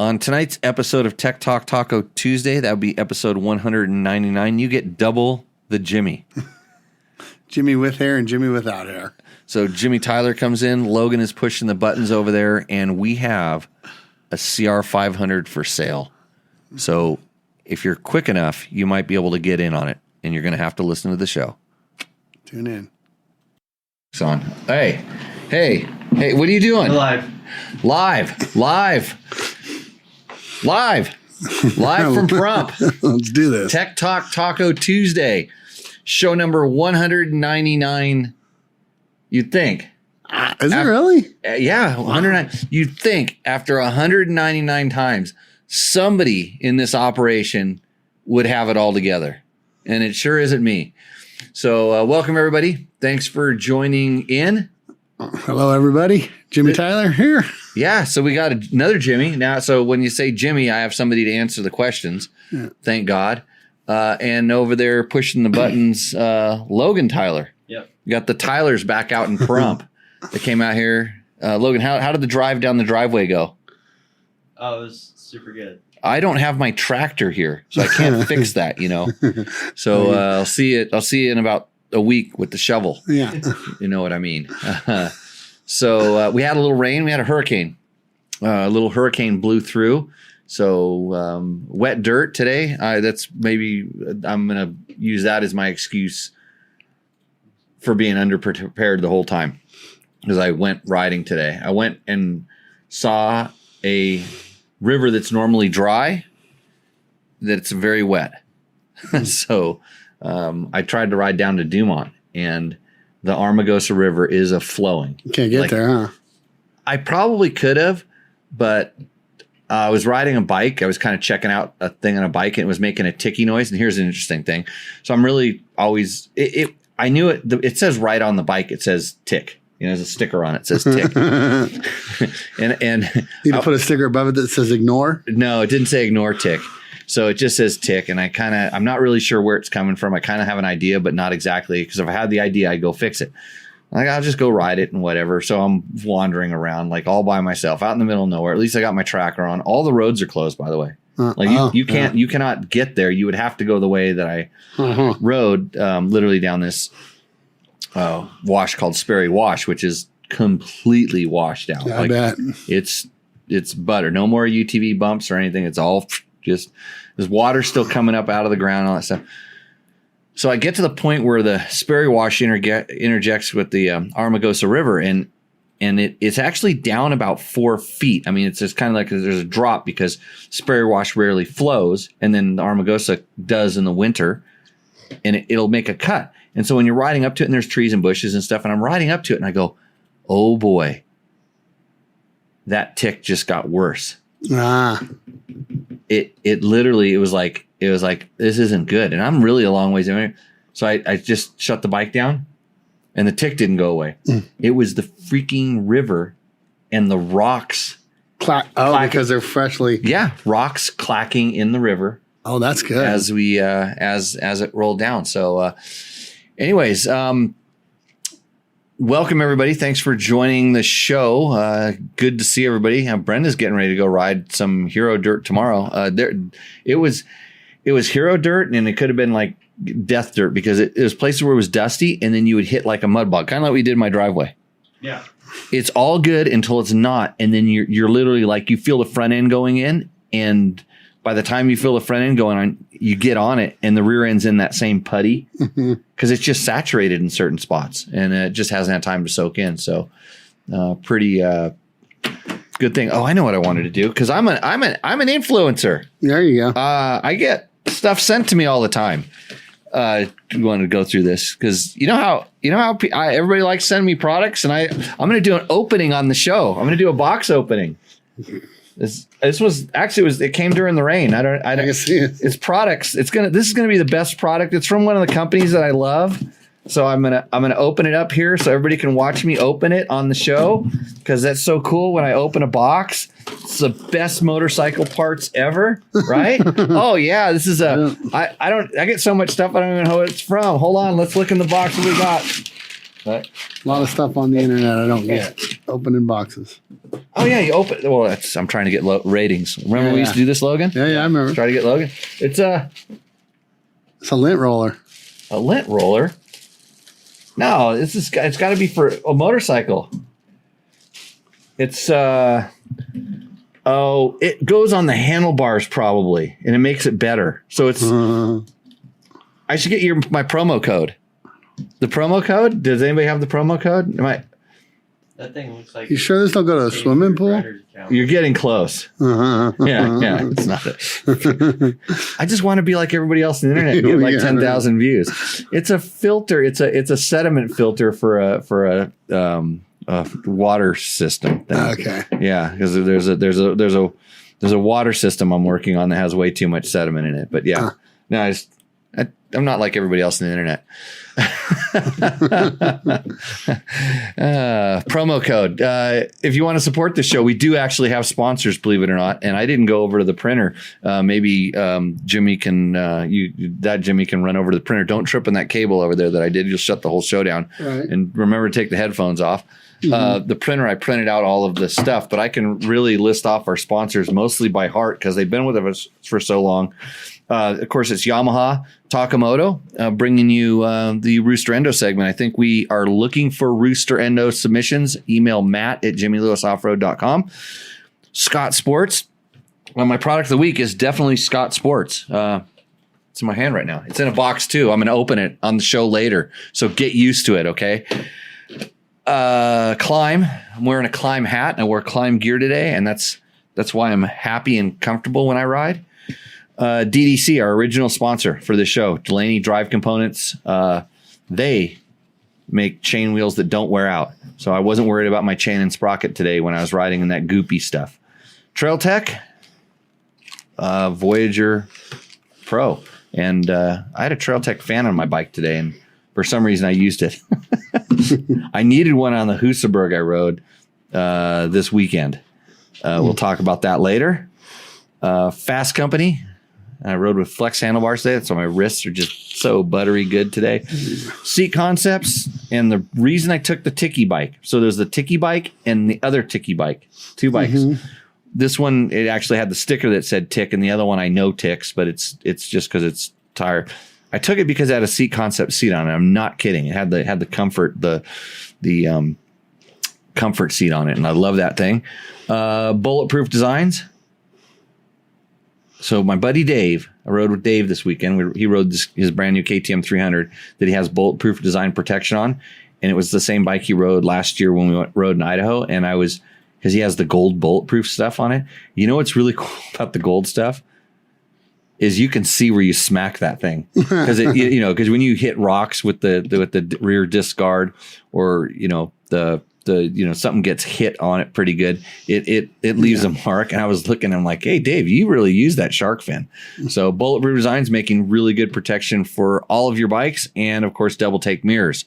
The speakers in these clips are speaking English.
On tonight's episode of Tech Talk Taco Tuesday, that would be episode 199, you get double the Jimmy. Jimmy with hair and Jimmy without hair. So Jimmy Tyler comes in, Logan is pushing the buttons over there, and we have a CR500 for sale. So if you're quick enough, you might be able to get in on it, and you're going to have to listen to the show. Tune in. On. Hey, what are you doing? Live from Prump. Let's do this. Tech Talk Taco Tuesday, show number 199. You'd think. Is it really? Yeah, 109. You'd think after 199 times, somebody in this operation would have it all together. And it sure isn't me. So welcome, everybody. Thanks for joining in. Hello, everybody. Jimmy Tyler here. Yeah, so we got another Jimmy. Now, so when you say Jimmy, I have somebody to answer the questions. Yeah. Thank God. And over there pushing the buttons, Logan Tyler. Yep. You got the Tylers back out in Prump. They came out here. Logan, how did the drive down the driveway go? Oh, it was super good. I don't have my tractor here, so I can't fix that, you know. So I'll see you in about a week with the shovel. Yeah. You know what I mean. So we had a little rain. We had a hurricane. A little hurricane blew through. So wet dirt today. That's maybe I'm going to use that as my excuse for being underprepared the whole time, because I went riding today. I went and saw a river that's normally dry, that's very wet. So I tried to ride down to Dumont, and the Armagosa River is flowing. You can't get there, huh? I probably could have, but I was riding a bike. I was kind of checking out a thing on a bike, and it was making a ticky noise. And here's an interesting thing. So I'm really always I knew it. It says right on the bike. It says tick. You know, there's a sticker on it that says tick. and you need to put a sticker above it that says ignore? No, it didn't say ignore tick. So it just says tick. And I'm not really sure where it's coming from. I kind of have an idea, but not exactly. Because if I had the idea, I'd go fix it. Like, I'll just go ride it and whatever. So I'm wandering around like all by myself out in the middle of nowhere. At least I got my tracker on. All the roads are closed, by the way. Like you cannot get there. You would have to go the way that I rode, literally down this wash called Sperry Wash, which is completely washed out. Yeah, like, I bet. It's butter. No more UTV bumps or anything. It's all just, there's water still coming up out of the ground, all that stuff. So I get to the point where the Sperry Wash interjects with the Armagosa River, and it's actually down about 4 feet. I mean, it's just kind of like there's a drop because Sperry Wash rarely flows, and then the Armagosa does in the winter, and it'll make a cut. And so when you're riding up to it, and there's trees and bushes and stuff, and I'm riding up to it, and I go, oh boy, that tick just got worse. It literally, it was like, this isn't good. And I'm really a long ways away. So I just shut the bike down, and the tick didn't go away. It was the freaking river and the rocks. Because they're freshly. Yeah. Rocks clacking in the river. Oh, that's good. As we, as it rolled down. So, anyways, welcome everybody. Thanks for joining the show. Good to see everybody. Brenda's getting ready to go ride some Hero Dirt tomorrow. It was Hero Dirt, and it could have been like Death Dirt, because it was places where it was dusty, and then you would hit like a mud bog, kind of like we did in my driveway. Yeah. It's all good until it's not, and then you're literally like, you feel the front end going in, and by the time you feel the front end going on, you get on it, and the rear end's in that same putty because it's just saturated in certain spots, and it just hasn't had time to soak in. So, pretty good thing. Oh, I know what I wanted to do, because I'm an influencer. There you go. I get stuff sent to me all the time. You want to go through this because you know how everybody likes sending me products, and I'm going to do an opening on the show. I'm going to do a box opening. This was actually it came during the rain. I can see it. It's products. This is gonna be the best product. It's from one of the companies that I love. So I'm gonna open it up here so everybody can watch me open it on the show, because that's so cool when I open a box. It's the best motorcycle parts ever, right? Oh yeah, this is I get so much stuff I don't even know what it's from. Hold on, let's look in the box what we got. A lot of stuff on the internet I don't get. Opening boxes. Oh yeah, you open. Well, I'm trying to get ratings. Remember we used to do this, Logan? Yeah, I remember. Try to get Logan. It's a lint roller. A lint roller. No, it's got to be for a motorcycle. It's it goes on the handlebars probably, and it makes it better. So it's. I should get my promo code. The promo code? Does anybody have the promo code? That thing looks like. You sure this don't go to a swimming pool? You're getting close. Yeah, it's not it. I just want to be like everybody else on the internet and get like 10,000 views. It's a filter. It's a sediment filter for a water system thing. Okay. Yeah, because there's a water system I'm working on that has way too much sediment in it. But yeah, no, I'm not like everybody else on the internet. Promo code. If you want to support the show, we do actually have sponsors, believe it or not. And I didn't go over to the printer. Maybe Jimmy can Jimmy can run over to the printer. Don't trip on that cable over there that I did. You'll shut the whole show down. Right. And remember to take the headphones off. The printer, I printed out all of the stuff, but I can really list off our sponsors mostly by heart because they've been with us for so long. Of course, it's Yamaha, Moto, bringing you the Rooster Endo segment. I think we are looking for Rooster Endo submissions. Email matt@jimmylewisoffroad.com. Scott Sports. Well, my product of the week is definitely Scott Sports. It's in my hand right now. It's in a box, too. I'm going to open it on the show later, so get used to it, okay? Climb. I'm wearing a Climb hat, and I wear Climb gear today, and that's why I'm happy and comfortable when I ride. DDC, our original sponsor for the show, Delaney Drive Components. They make chain wheels that don't wear out. So I wasn't worried about my chain and sprocket today when I was riding in that goopy stuff. Trail Tech, Voyager Pro. And I had a Trail Tech fan on my bike today, and for some reason I used it. I needed one on the Husaberg I rode this weekend. We'll talk about that later. Fasst Company. I rode with flex handlebars today, so my wrists are just so buttery good today. Seat Concepts, and the reason I took the Tiki bike. So there's the Tiki bike and the other Tiki bike, two bikes. This one, it actually had the sticker that said Tick, and the other one I know ticks, but it's just because it's tired. I took it because it had a Seat Concept seat on it. I'm not kidding. It had the comfort, the comfort seat on it, and I love that thing. Bulletproof Designs. So my buddy Dave, I rode with Dave this weekend. He rode his brand new KTM 300 that he has bulletproof design protection on. And it was the same bike he rode last year when we rode in Idaho. And because he has the gold bulletproof stuff on it. You know what's really cool about the gold stuff? Is you can see where you smack that thing. Because because when you hit rocks with the rear disc guard, or something gets hit on it pretty good, it leaves a mark. And I was looking, I'm like, hey Dave, you really use that shark fin. So Bulletproof Designs making really good protection for all of your bikes, and of course double take mirrors.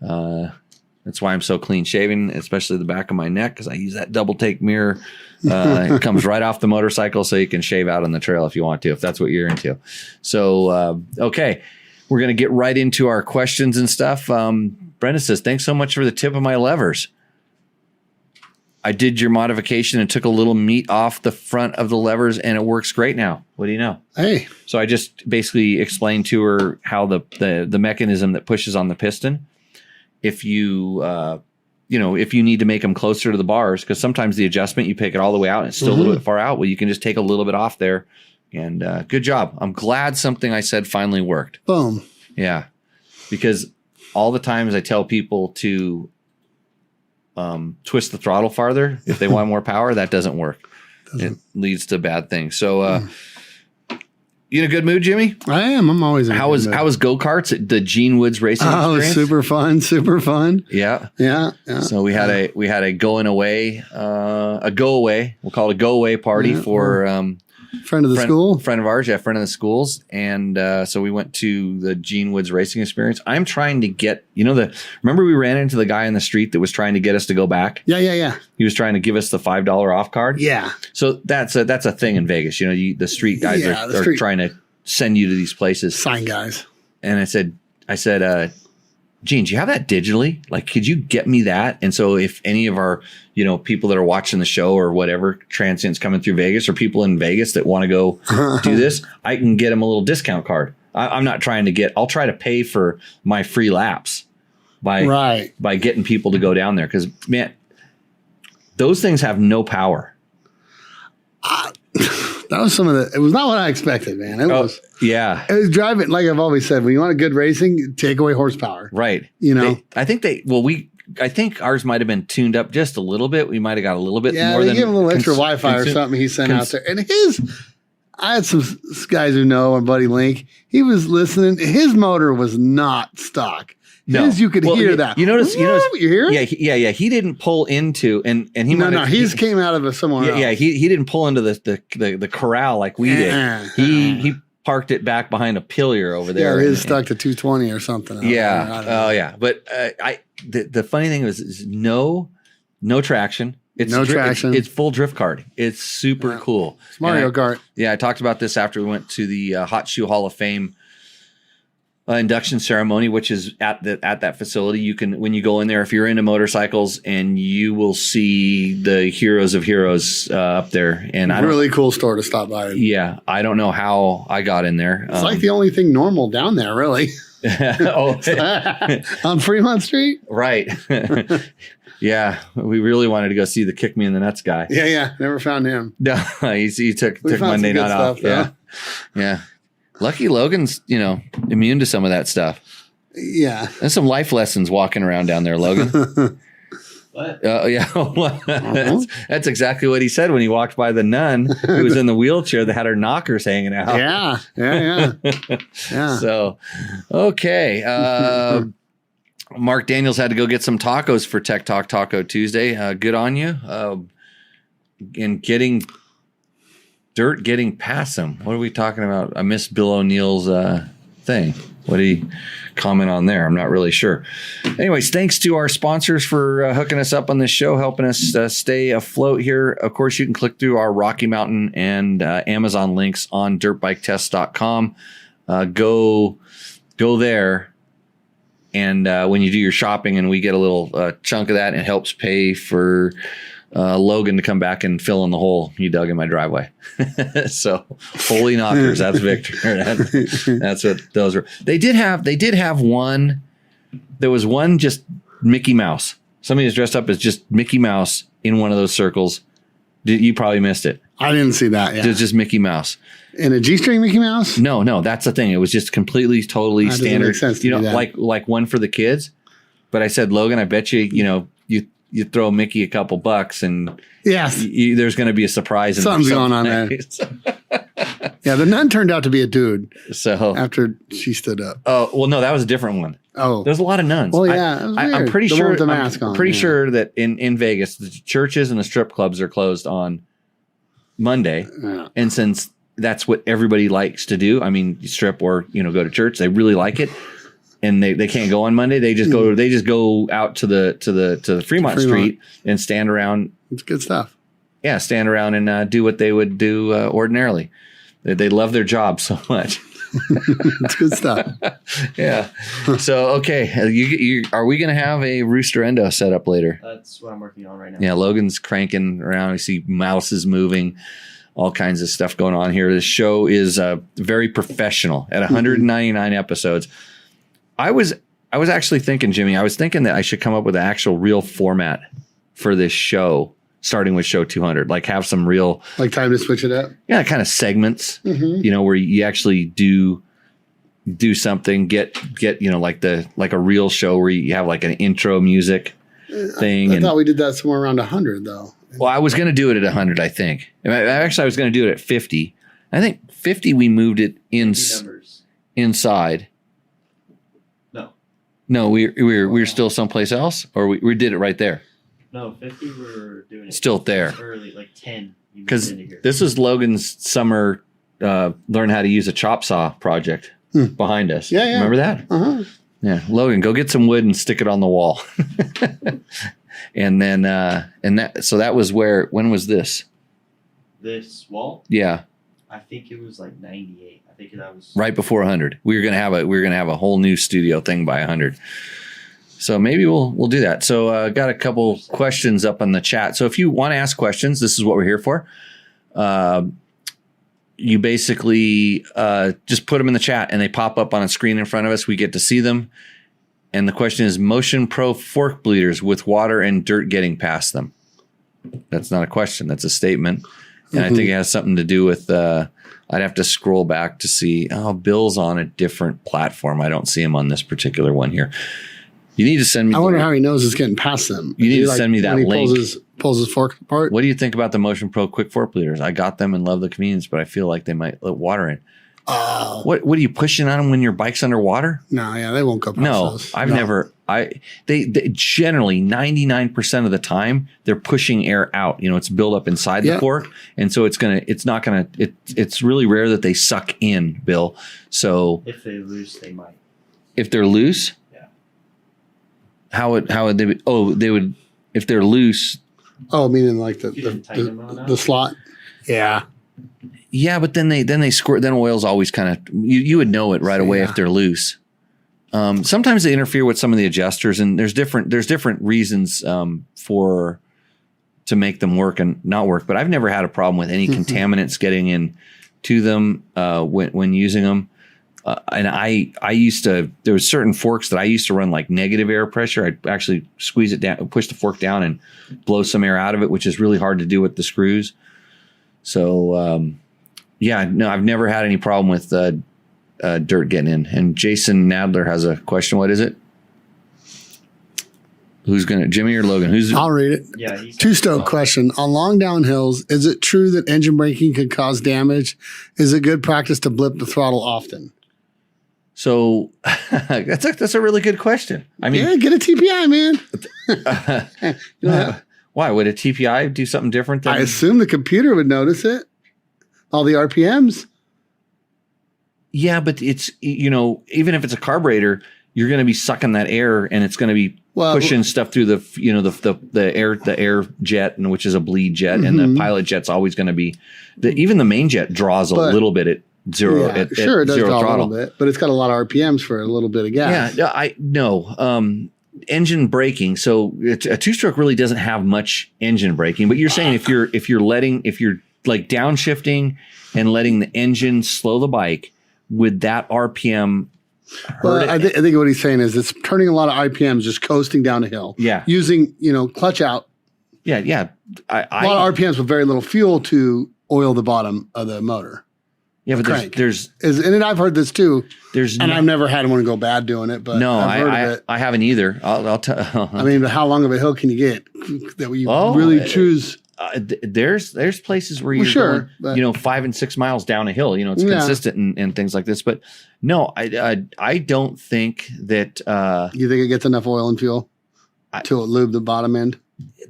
That's why I'm so clean shaven, especially the back of my neck, because I use that double take mirror. It comes right off the motorcycle, so you can shave out on the trail if you want to, if that's what you're into. So okay, we're gonna get right into our questions and stuff. Brenda says, thanks so much for the tip of my levers. I did your modification and took a little meat off the front of the levers, and it works great now. What do you know? Hey. So I just basically explained to her how the mechanism that pushes on the piston, if you if you need to make them closer to the bars, because sometimes the adjustment, you pick it all the way out and it's still a little bit far out. Well, you can just take a little bit off there, and good job. I'm glad something I said finally worked. Boom. Yeah. Because all the times I tell people to twist the throttle farther if they want more power, that doesn't work. It leads to bad things. So you in a good mood, Jimmy? I am. I'm always in a good mood. How was go-karts at the Gene Woods Racing Experience? Super fun. Yeah. Yeah. So we had a going away, a go away. We'll call it a go away party for friend of the school. Friend of ours, yeah, friend of the school's. And so we went to the Gene Woods Racing Experience. I'm trying to get, remember we ran into the guy in the street that was trying to get us to go back? Yeah. He was trying to give us the $5 off card. Yeah. So that's a thing in Vegas. The street guys are trying to send you to these places. Sign guys. And I said, Gene, do you have that digitally? Like, could you get me that? And so if any of our, people that are watching the show or whatever, transients coming through Vegas or people in Vegas that want to go do this, I can get them a little discount card. I'm not trying to I'll try to pay for my free laps by getting people to go down there. Cause man, those things have no power. That was it was not what I expected, man. It was driving. Like I've always said, when you want a good racing, take away horsepower. Right. I think ours might've been tuned up just a little bit. We might've got a little bit more than give him a little extra Wi-Fi or something he sent out there. And I had some guys who know, our buddy Link, he was listening. His motor was not stock. No, you could hear that. You notice, you hear it? Yeah. He didn't pull into, and he he came out of somewhere else. Yeah, he didn't pull into the corral like we did. He parked it back behind a pillar over there. Yeah, his stuck to 220 or something. Yeah. But the funny thing is no traction. It's no traction. It's full drift kart. It's super cool. It's Mario Kart. Yeah, I talked about this after we went to the Hot Shoe Hall of Fame induction ceremony, which is at that facility. You can, when you go in there, if you're into motorcycles, and you will see the heroes of heroes up there. And really cool store to stop by. Yeah, I don't know how I got in there. It's like the only thing normal down there, really. On Fremont Street, right? Yeah, we really wanted to go see the Kick Me in the Nuts guy. Yeah, never found him. No, he took Monday night off. Yeah. Lucky Logan's, immune to some of that stuff. Yeah. There's some life lessons walking around down there, Logan. What? Yeah. That's exactly what he said when he walked by the nun who was in the wheelchair that had her knockers hanging out. Yeah. So, okay. Mark Daniels had to go get some tacos for Tech Talk Taco Tuesday. Good on you. And getting past him. What are we talking about? I missed Bill O'Neill's thing. What do you comment on there? I'm not really sure. Anyways, thanks to our sponsors for hooking us up on this show, helping us stay afloat here. Of course, you can click through our Rocky Mountain and Amazon links on dirtbiketest.com. Go there. And when you do your shopping, and we get a little chunk of that, it helps pay for Logan to come back and fill in the hole you dug in my driveway. So holy knockers, that's Victor. That's what those were. They did have one. There was one just Mickey Mouse. Somebody was dressed up as just Mickey Mouse in one of those circles. You probably missed it. I didn't see that. Yeah. It was just Mickey Mouse. In a G-string Mickey Mouse? No, that's the thing. It was just completely, totally that standard. Make sense to do that. like one for the kids. But I said, Logan, I bet you throw Mickey a couple bucks, and yes, there's going to be a surprise. Something's going on there. Yeah, the nun turned out to be a dude. So after she stood up. Oh well, no, that was a different one. Oh, there's a lot of nuns. Well, yeah, I'm pretty sure. With the mask on, pretty sure that in Vegas, the churches and the strip clubs are closed on Monday, and since that's what everybody likes to do, I mean, strip or go to church, they really like it. And they can't go on Monday. They just go out to the Fremont Street and stand around. It's good stuff. Yeah, stand around and do what they would do ordinarily. They love their job so much. It's good stuff. Yeah. So okay, are we going to have a Rooster Endo set up later? That's what I'm working on right now. Yeah, Logan's cranking around. I see mouses moving. All kinds of stuff going on here. This show is very professional at 199 episodes. I was actually thinking, Jimmy, I was thinking that I should come up with an actual real format for this show, starting with show 200, like have some real, like time to switch it up. Yeah. Kind of segments, where you actually do something, get, like a real show where you have like an intro music thing. I thought we did that somewhere around 100 though. Well, I was going to do it at 100, I think. Actually, I was going to do it at 50. I think 50, we moved it inside. No, we're still someplace else, or we did it right there. No, 50 we're doing it still there. Early, like 10. Because this is Logan's summer learn how to use a chop saw project behind us. Yeah. Remember that? Uh-huh. Yeah, Logan, go get some wood and stick it on the wall. And then so that was when was this? This wall? Yeah. I think it was like 98. I think that was right before 100. We were gonna have a whole new studio thing by 100. So maybe we'll do that. So got a couple questions up on the chat. So if you want to ask questions, this is what we're here for. You basically just put them in the chat and they pop up on a screen in front of us. We get to see them. And the question is Motion Pro fork bleeders with water and dirt getting past them. That's not a question. That's a statement. And I think it has something to do with, I'd have to scroll back to see, Bill's on a different platform. I don't see him on this particular one here. You need to send me. I wonder how he knows it's getting past them. You need to send me that when he link. Pulls his fork apart. What do you think about the Motion Pro quick fork bleeders? I got them and love the convenience, but I feel like they might let water in. What are you pushing on them when your bike's underwater? No, yeah, they won't go past those. I've never. They generally 99% of the time they're pushing air out. It's built up inside the fork, and so it's really rare that they suck in, Bill. So if they're loose, they might. If they're loose, how would they? They would if they're loose. Oh, meaning like the slot. Yeah. Yeah, but then they squirt. Then oil's always kind of you would know it right away if they're loose. Sometimes they interfere with some of the adjusters, and there's different reasons to make them work and not work. But I've never had a problem with any contaminants getting in to them when using them. And I used to. There was certain forks that I used to run like negative air pressure. I'd actually squeeze it down, push the fork down, and blow some air out of it, which is really hard to do with the screws. So. I've never had any problem with dirt getting in. And Jason Nadler has a question. What is it? Who's going to, Jimmy or Logan? I'll read it. Yeah. Two-stroke question. On long downhills, is it true that engine braking could cause damage? Is it good practice to blip the throttle often? So that's a really good question. I mean, get a TPI, man. Why would a TPI do something different? I assume the computer would notice it. All the RPMs. Yeah, but it's, even if it's a carburetor, you're going to be sucking that air and it's going to be pushing stuff through the air jet, and which is a bleed jet, and the pilot jet's always going to be even the main jet draws a little bit at zero. Yeah, it does draw throttle. A little bit, but it's got a lot of RPMs for a little bit of gas. Yeah, engine braking. So a two-stroke really doesn't have much engine braking, but you're saying if you're like downshifting and letting the engine slow the bike, would that RPM hurt it? I think what he's saying is it's turning a lot of RPMs just coasting down a hill. Yeah. Using, clutch out. Yeah. A lot of RPMs with very little fuel to oil the bottom of the motor. Yeah, but there's and I've heard this too. I've never had one go bad doing it, but I've heard of it. I haven't either. I'll tell. I mean, but how long of a hill can you get that you really choose? There's places where you're going, 5 and 6 miles down a hill. It's consistent and things like this. But no, I don't think that. You think it gets enough oil and fuel to lube the bottom end?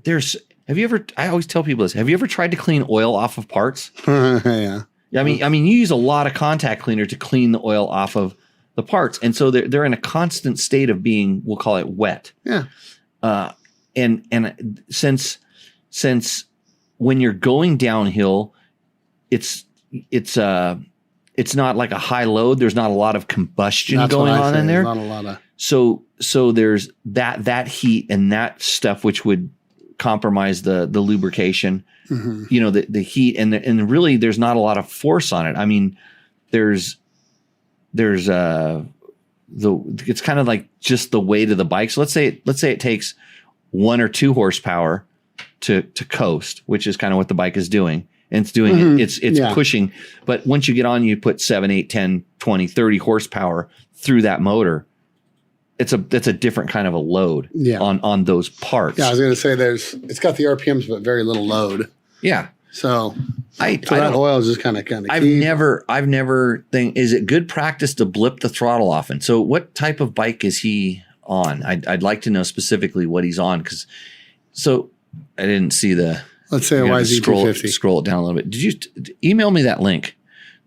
Have you ever? I always tell people this. Have you ever tried to clean oil off of parts? Yeah. I mean, you use a lot of contact cleaner to clean the oil off of the parts, and so they're in a constant state of being, we'll call it wet. Yeah. And since when you're going downhill, it's not like a high load. There's not a lot of combustion going on in there. Not a lot of. So there's that heat and that stuff which would compromise the lubrication. Mm-hmm. The heat and really there's not a lot of force on it. I mean, it's kind of like just the weight of the bike. So let's say it takes 1 or 2 horsepower to coast, which is kind of what the bike is doing. And it's doing it's pushing. But once you get on, you put 7, 8, 10, 20, 30 horsepower through that motor. That's a different kind of a load on those parts. Yeah, I was going to say it's got the RPMs, but very little load. Yeah. So that oil is just kind of I've never think, is it good practice to blip the throttle often? So what type of bike is he on? I'd like to know specifically what he's on, because I didn't see the. Let's say a YZ250. Scroll it down a little bit. Did you email me that link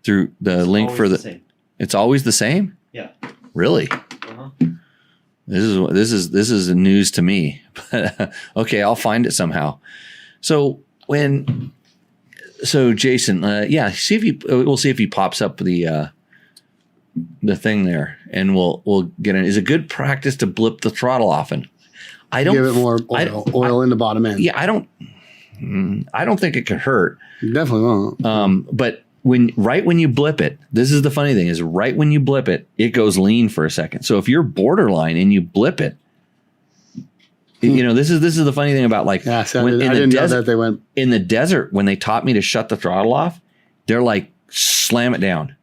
through the link for the? Same. It's always the same. Yeah. Really? Uh-huh. This is news to me. But okay, I'll find it somehow. So Jason, we'll see if he pops up the the thing there, and we'll get in. Is it good practice to blip the throttle often? I don't give it more oil in the bottom end. Yeah, I don't think it could hurt. You definitely won't. But right when you blip it, this is the funny thing is right when you blip it, it goes lean for a second. So if you're borderline and you blip it, you know, this is the funny thing about like, yeah, so I didn't know that they went in the desert when they taught me to shut the throttle off, they're like, slam it down.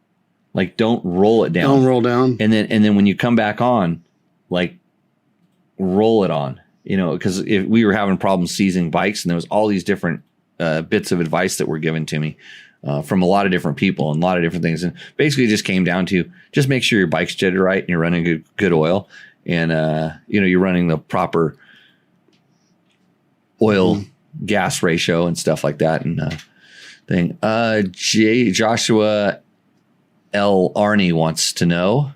Like, don't roll it down. Don't roll down. And then when you come back on, like, roll it on, you know, because if we were having problems seizing bikes, and there was all these different bits of advice that were given to me from a lot of different people and a lot of different things. And basically it just came down to just make sure your bike's jetted right and you're running good oil, and, you know, you're running the proper oil gas ratio and stuff like that. And thing. Joshua L. Arney wants to know,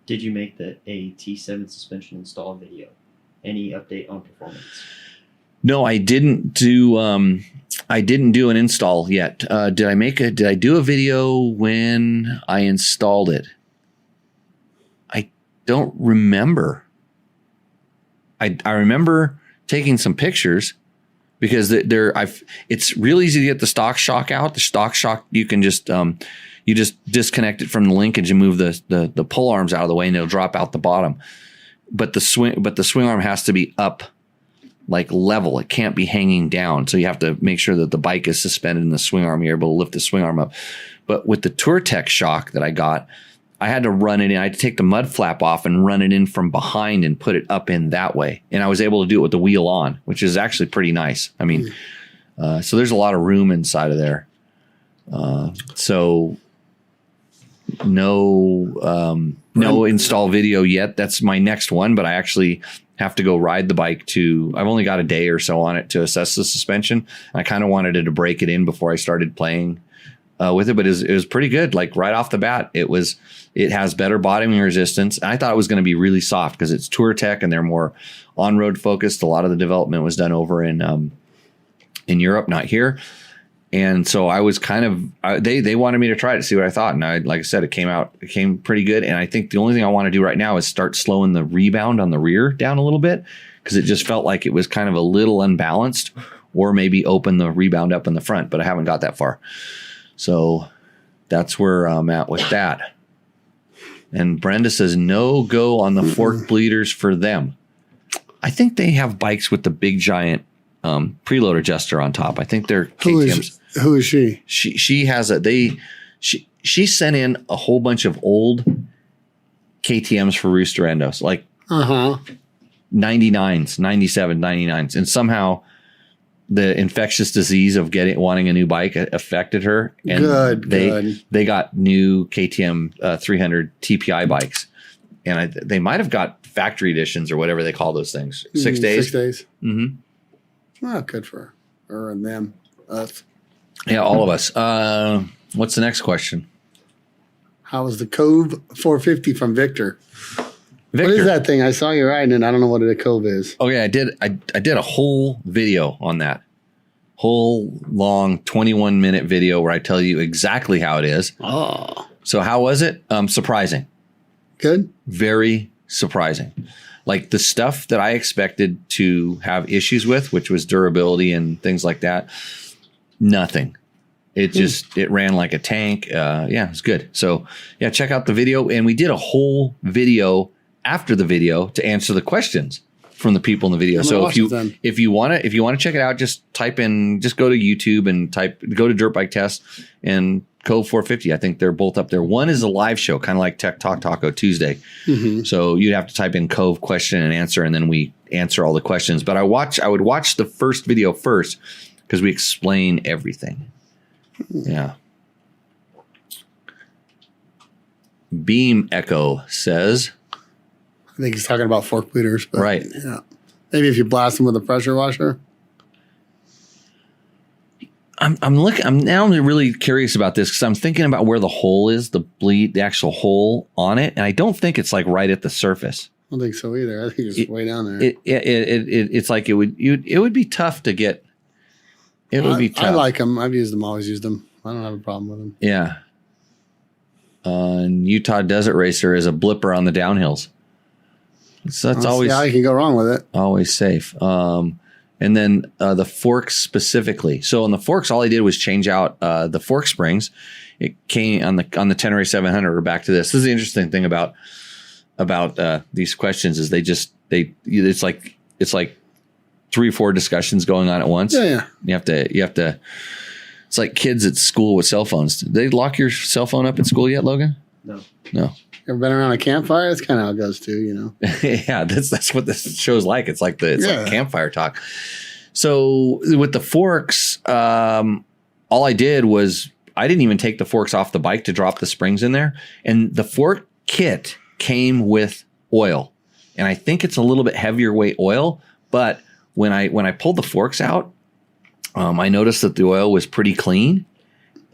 did you make the T7 suspension install video? Any update on performance? No, I didn't do an install yet. Did I do a video when I installed it? I don't remember. I remember taking some pictures because it's real easy to get the stock shock out. The stock shock, you can just you just disconnect it from the linkage and move the pull arms out of the way, and it'll drop out the bottom. But the swing arm has to be up, like level. It can't be hanging down. So you have to make sure that the bike is suspended in the swing arm. You're able to lift the swing arm up. But with the TourTech shock that I got, I had to run it in. I had to take the mud flap off and run it in from behind and put it up in that way. And I was able to do it with the wheel on, which is actually pretty nice. I mean, so there's a lot of room inside of there. So no install video yet. That's my next one, but I actually have to go ride the bike I've only got a day or so on it to assess the suspension. I kind of wanted to break it in before I started playing with it, but it was pretty good. Like right off the bat, it has better bottoming resistance. I thought it was going to be really soft because it's TourTech and they're more on-road focused. A lot of the development was done over in Europe, not here. And so I was they wanted me to try it to see what I thought. And like I said, it came pretty good. And I think the only thing I want to do right now is start slowing the rebound on the rear down a little bit, because it just felt like it was kind of a little unbalanced, or maybe open the rebound up in the front, but I haven't got that far. So that's where I'm at with that. And Brenda says, no go on the fork bleeders for them. I think they have bikes with the big giant preload adjuster on top. I think they're KTMs. Who is she? She has she sent in a whole bunch of old KTMs for Rooster Endos, like 99s, 97, 99s. And somehow the infectious disease of wanting a new bike affected her. And they got new KTM 300 TPI bikes. And they might have got factory editions or whatever they call those things. 6 days. 6 days. Mm-hmm. Well, good for her and them. Us. Yeah, all of us. What's the next question? How was the Cove 450 from Victor? Victor. What is that thing? I saw you riding it. I don't know what a Cove is. Okay, I did a whole video on that. Whole long 21-minute video where I tell you exactly how it is. Oh. So how was it? Surprising. Good. Very surprising. Like the stuff that I expected to have issues with, which was durability and things like that, nothing. It ran like a tank. Yeah, it was good. So yeah, check out the video. And we did a whole video after the video to answer the questions from the people in the video. So if you want to check it out, just go to YouTube and go to Dirt Bike Test and Cove 450. I think they're both up there. One is a live show, kind of like Tech Talk Taco Tuesday. Mm-hmm. So you'd have to type in Cove question and answer, and then we answer all the questions. But I would watch the first video first because we explain everything. Yeah. Beam Echo says, I think he's talking about fork bleeders. But right. Yeah. Maybe if you blast them with a pressure washer. I'm now really curious about this because I'm thinking about where the hole is, the actual hole on it, and I don't think it's like right at the surface. I don't think so either. I think it's way down there. It's like it would be tough to get. It would be tough. I like them. I've used them. Always used them. I don't have a problem with them. Yeah. Utah Desert Racer is a blipper on the downhills. So that's always how you can go wrong with it. Always safe. And then the forks specifically. So on the forks, all I did was change out the fork springs. It came on the Tenere 700. We're back to this. This is the interesting thing about these questions is it's like 3 or 4 discussions going on at once. Yeah. You have to. It's like kids at school with cell phones. Did they lock your cell phone up at school yet, Logan? No. Ever been around a campfire? That's kind of how it goes too, you know. Yeah, that's what this show's like. It's like like campfire talk. So with the forks, all I did was I didn't even take the forks off the bike to drop the springs in there. And the fork kit came with oil. And I think it's a little bit heavier weight oil. But when I pulled the forks out, I noticed that the oil was pretty clean.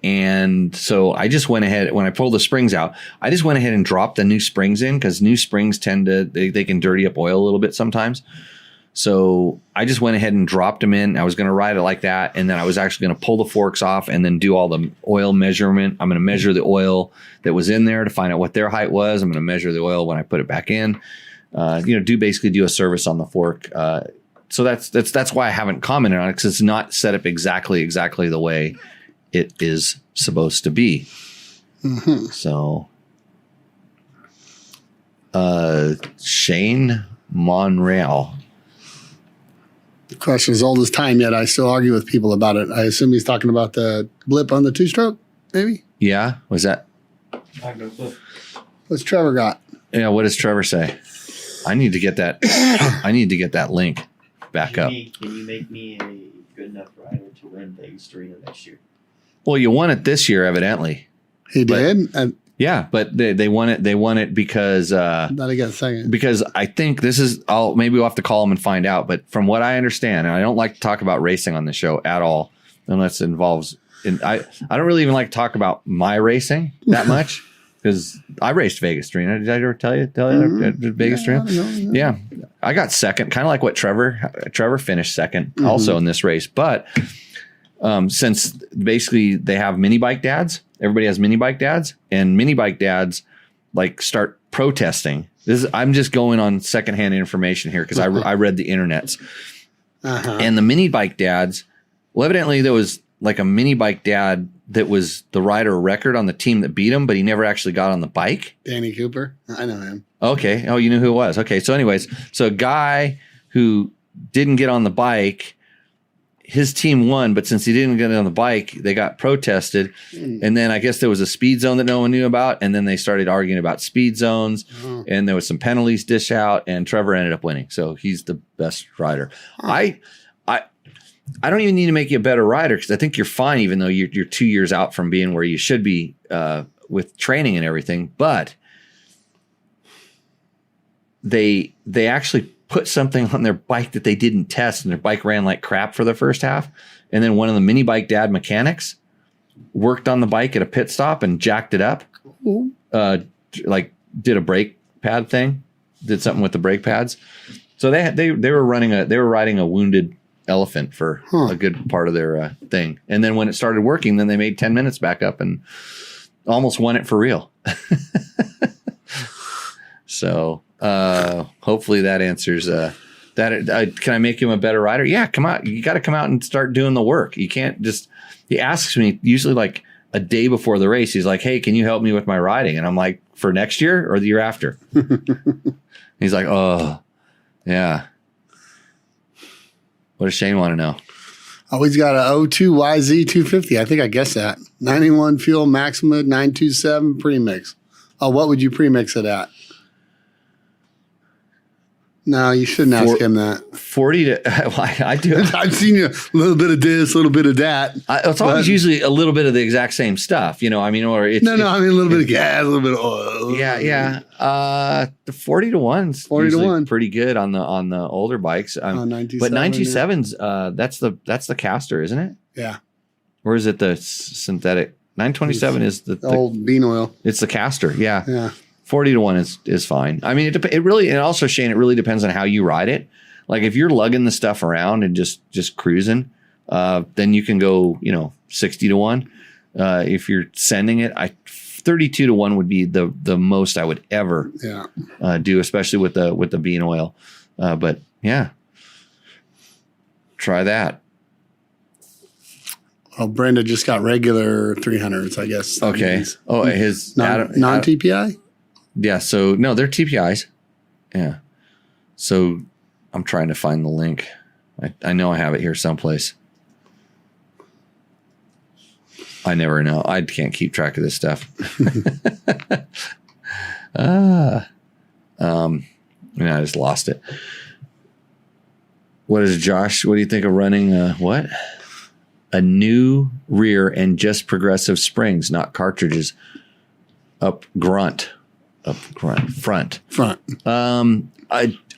And so I just went ahead, when I pulled the springs out, I just went ahead and dropped the new springs in because new springs they can dirty up oil a little bit sometimes. So I just went ahead and dropped them in. I was going to ride it like that. And then I was actually going to pull the forks off and then do all the oil measurement. I'm going to measure the oil that was in there to find out what their height was. I'm going to measure the oil when I put it back in, basically do a service on the fork. So that's why I haven't commented on it because it's not set up exactly the way it is supposed to be. Mm-hmm. So, Shane Monreal. The question is old as time, yet I still argue with people about it. I assume he's talking about the blip on the 2-stroke, maybe? Yeah. Was that? What's Trevor got? Yeah. What does Trevor say? I need to get that. I need to get that link back up. Can you make me a good enough rider to win Vegas Arena next year? Well, you won it this year, evidently. He did? Yeah, but they won it. They won it because thought he got a second. Because I think this is. Maybe we'll have to call him and find out. But from what I understand, and I don't like to talk about racing on the show at all, unless it involves. I don't really even like to talk about my racing that much because I raced Vegas Arena. Did I ever tell you Vegas Arena? Yeah, I got second, kind of like what Trevor finished second also in this race, but. Since basically they have mini bike dads, everybody has mini bike dads, and mini bike dads like start protesting. I'm just going on secondhand information here because I read the internets, and the mini bike dads. Well, evidently there was like a mini bike dad that was the rider record on the team that beat him, but he never actually got on the bike. Danny Cooper, I know him. Okay, oh, you knew who it was. Okay, so anyways, so a guy who didn't get on the bike. His team won, but since he didn't get on the bike, they got protested. And then I guess there was a speed zone that no one knew about. And then they started arguing about speed zones. And there was some penalties dish out, and Trevor ended up winning. So he's the best rider. I don't even need to make you a better rider because I think you're fine, even though you're 2 years out from being where you should be with training and everything. But they actually put something on their bike that they didn't test, and their bike ran like crap for the first half. And then one of the mini bike dad mechanics worked on the bike at a pit stop and jacked it up. Like did a brake pad thing, did something with the brake pads. So they were riding a wounded elephant for a good part of their thing. And then when it started working, then they made 10 minutes back up and almost won it for real. So hopefully that answers that. Can I make him a better rider? Yeah, come out. You got to come out and start doing the work. You can't just. He asks me usually like a day before the race. He's like, "Hey, can you help me with my riding?" And I'm like, "For next year or the year after?" He's like, "Oh, yeah." What does Shane want to know? Oh, he's got a 02 YZ 250. I think I guessed that. 91 fuel Maxima 927 premix. Oh, what would you premix it at? No, you shouldn't ask him that. 40 to, I do. I've seen you a little bit of this, a little bit of that. It's always usually a little bit of the exact same stuff, I mean, or it's. I mean, a little bit of gas, a little bit of oil. Yeah. The 40 to 1's 40 to 1. Pretty good on the older bikes. But 927s, that's the caster, isn't it? Yeah. Or is it the synthetic? 927 is the old bean oil. It's the caster. Yeah. Yeah. 40 to 1 is fine. I mean, it really, and also Shane, it really depends on how you ride it. Like if you're lugging the stuff around and just cruising, then you can go, 60 to 1. If you're sending it, 32 to 1 would be the most I would ever do, especially with the bean oil. But yeah, try that. Well, Brenda just got regular 300s, I guess. Okay. Oh, his non-TPI? Yeah. So no, they're TPIs. Yeah. So I'm trying to find the link. I know I have it here someplace. I never know. I can't keep track of this stuff. I just lost it. What is Josh? What do you think of running what? A new rear and just progressive springs, not cartridges. Front.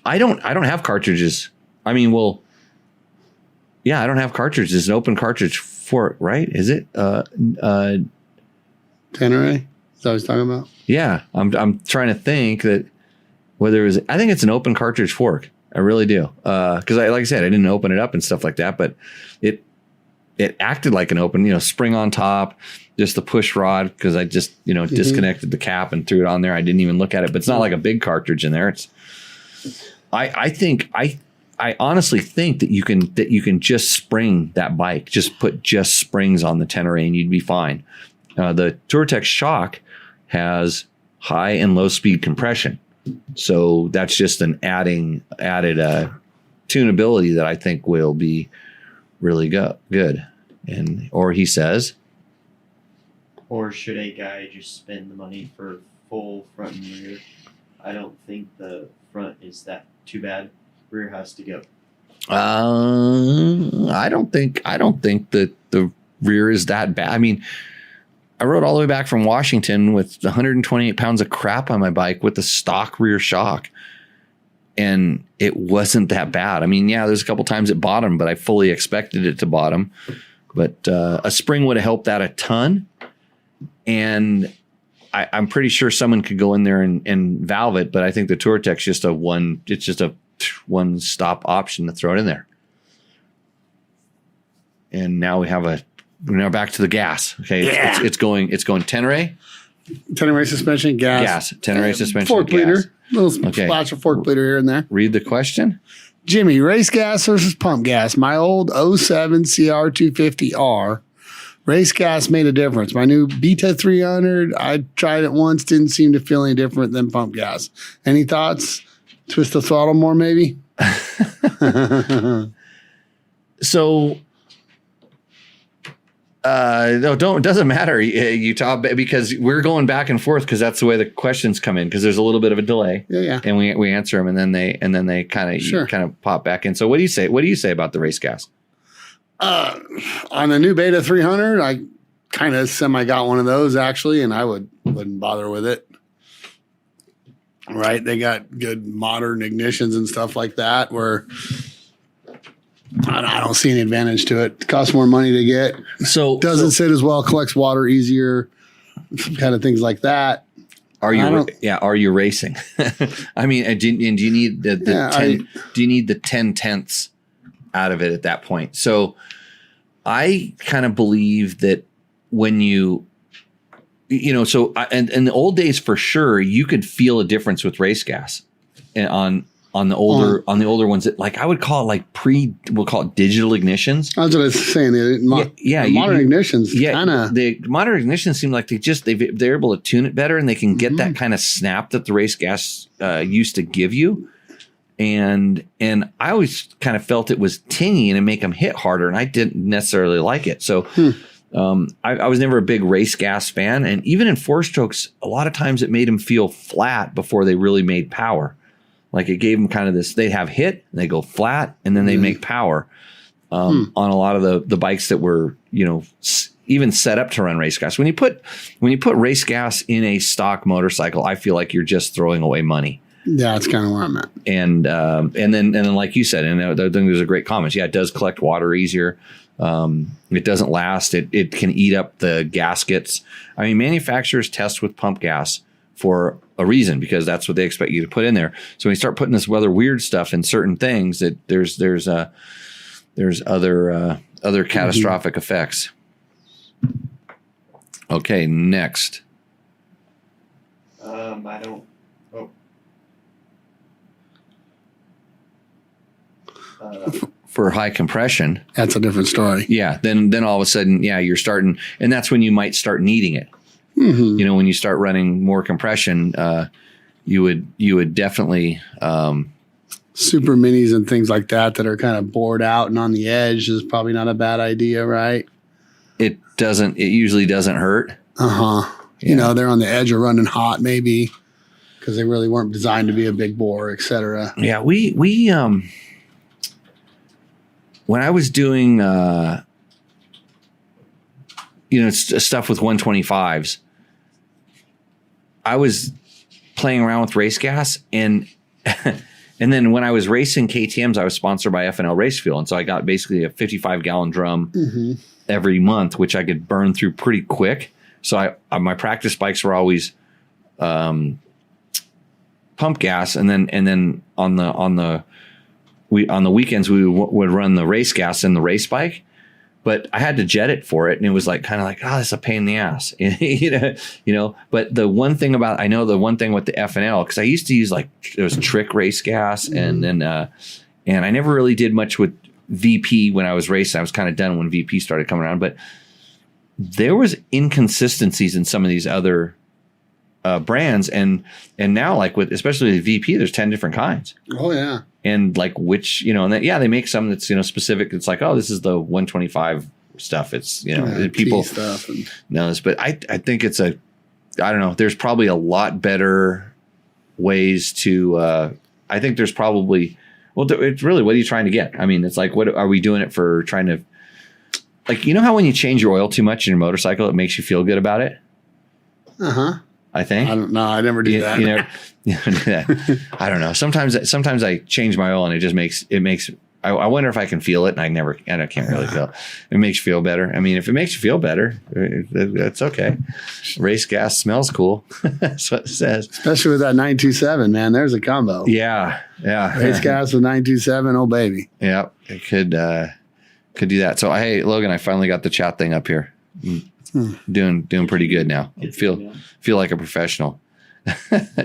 I don't have cartridges. I mean, well, yeah, I don't have cartridges. It's an open cartridge fork, right? Is it? Tenere? Is that what I was talking about? Yeah, I'm trying to think that whether it was. I think it's an open cartridge fork. I really do. Because like I said, I didn't open it up and stuff like that, but it acted like an open, spring on top, just the push rod. Because I just disconnected the cap and threw it on there. I didn't even look at it, but it's not like a big cartridge in there. It's. I honestly think that you can just spring that bike, just put just springs on the Tenere and you'd be fine. The TourTech shock has high and low speed compression. So that's just an added tunability that I think will be really good. Or he says, or should a guy just spend the money for full front and rear? I don't think the front is that too bad. Rear has to go. I don't think that the rear is that bad. I mean, I rode all the way back from Washington with 128 pounds of crap on my bike with the stock rear shock, and it wasn't that bad. I mean, yeah, there's a couple times it bottomed, but I fully expected it to bottom. But a spring would have helped that a ton, and I'm pretty sure someone could go in there and valve it, but I think the TourTech's just a one stop option to throw it in there. And now we're now back to the gas. Okay. Yeah. It's going Tenere suspension, gas. Tenere suspension, fork gas. bleeder. Little splash of fork bleeder here and there. Read the question. Jimmy, race gas versus pump gas. My old 07 CR250R. Race gas made a difference. My new Beta 300, I tried it once, didn't seem to feel any different than pump gas. Any thoughts? Twist the throttle more, maybe? So, no, it doesn't matter, Utah, because we're going back and forth because that's the way the questions come in, because there's a little bit of a delay. Yeah. And we answer them, and then they kind of pop back in. So what do you say? What do you say about the race gas? On the new Beta 300, I kind of semi got one of those actually, and I wouldn't bother with it. Right? They got good modern ignitions and stuff like that where I don't see any advantage to it. It costs more money to get. So doesn't sit as well, collects water easier, some kind of things like that. Are you racing? I mean, do you need do you need the 10 tenths out of it at that point? So I kind of believe that when in the old days for sure, you could feel a difference with race gas and on the older ones that, like, I would call it like we'll call it digital ignitions. That's what I was saying. The modern ignitions. Yeah. The modern ignitions seem like they're able to tune it better, and they can get that kind of snap that the race gas used to give you. And I always kind of felt it was tingy and it make them hit harder, and I didn't necessarily like it. So I was never a big race gas fan. And even in 4-strokes, a lot of times it made them feel flat before they really made power. Like it gave them kind of this, they'd have hit and they go flat and then they make power on a lot of the bikes that were, even set up to run race gas. When you put race gas in a stock motorcycle, I feel like you're just throwing away money. Yeah, that's kind of where I'm at. And then like you said, and I think there's a great comment. Yeah, it does collect water easier. It doesn't last. It can eat up the gaskets. I mean, manufacturers test with pump gas for a reason, because that's what they expect you to put in there. So when you start putting this weird stuff in certain things, that there's other catastrophic effects. Okay, next. I don't. Oh. For high compression, That's a different story. yeah, then all of a sudden, yeah, you're starting, and that's when you might start needing it. Mm-hmm. You know, when you start running more compression, you would definitely. Super minis and things like that are kind of bored out and on the edge is probably not a bad idea, right? It usually doesn't hurt. Yeah. You know, they're on the edge of running hot maybe because they really weren't designed to be a big bore, etc. Yeah, we when I was doing stuff with 125s, I was playing around with race gas and and then when I was racing KTMs, I was sponsored by F&L Race Fuel, and so I got basically a 55-gallon drum every month, which I could burn through pretty quick. So my practice bikes were always pump gas, and then on the weekends we would run the race gas in the race bike, but I had to jet it for it, and it was like kind of like, oh, this is a pain in the ass, you know. But the one thing with the F&L, because I used to use like it was trick race gas, and then and I never really did much with VP when I was racing. I was kind of done when VP started coming around, but there was inconsistencies in some of these other brands, and now like especially with VP, there's 10 different kinds. Oh yeah. And like and they make some that's specific. It's like, oh, this is the 125 stuff. It's people stuff know this, but I think it's I don't know. There's probably a lot better ways to. I think there's probably it's really, what are you trying to get? I mean, it's like, what are we doing it for? Trying to, like, you know how when you change your oil too much in your motorcycle, it makes you feel good about it. I think. I don't know. I never do that. You never do that. I don't know. Sometimes I change my oil and it makes. I wonder if I can feel it, and I can't really feel it. It makes you feel better. I mean, if it makes you feel better, that's okay. Race gas smells cool. That's what it says. Especially with that 927, man. There's a combo. Yeah. Race gas with 927, oh baby. Yeah, it could do that. So hey, Logan, I finally got the chat thing up here. Doing pretty good now. Feel like a professional.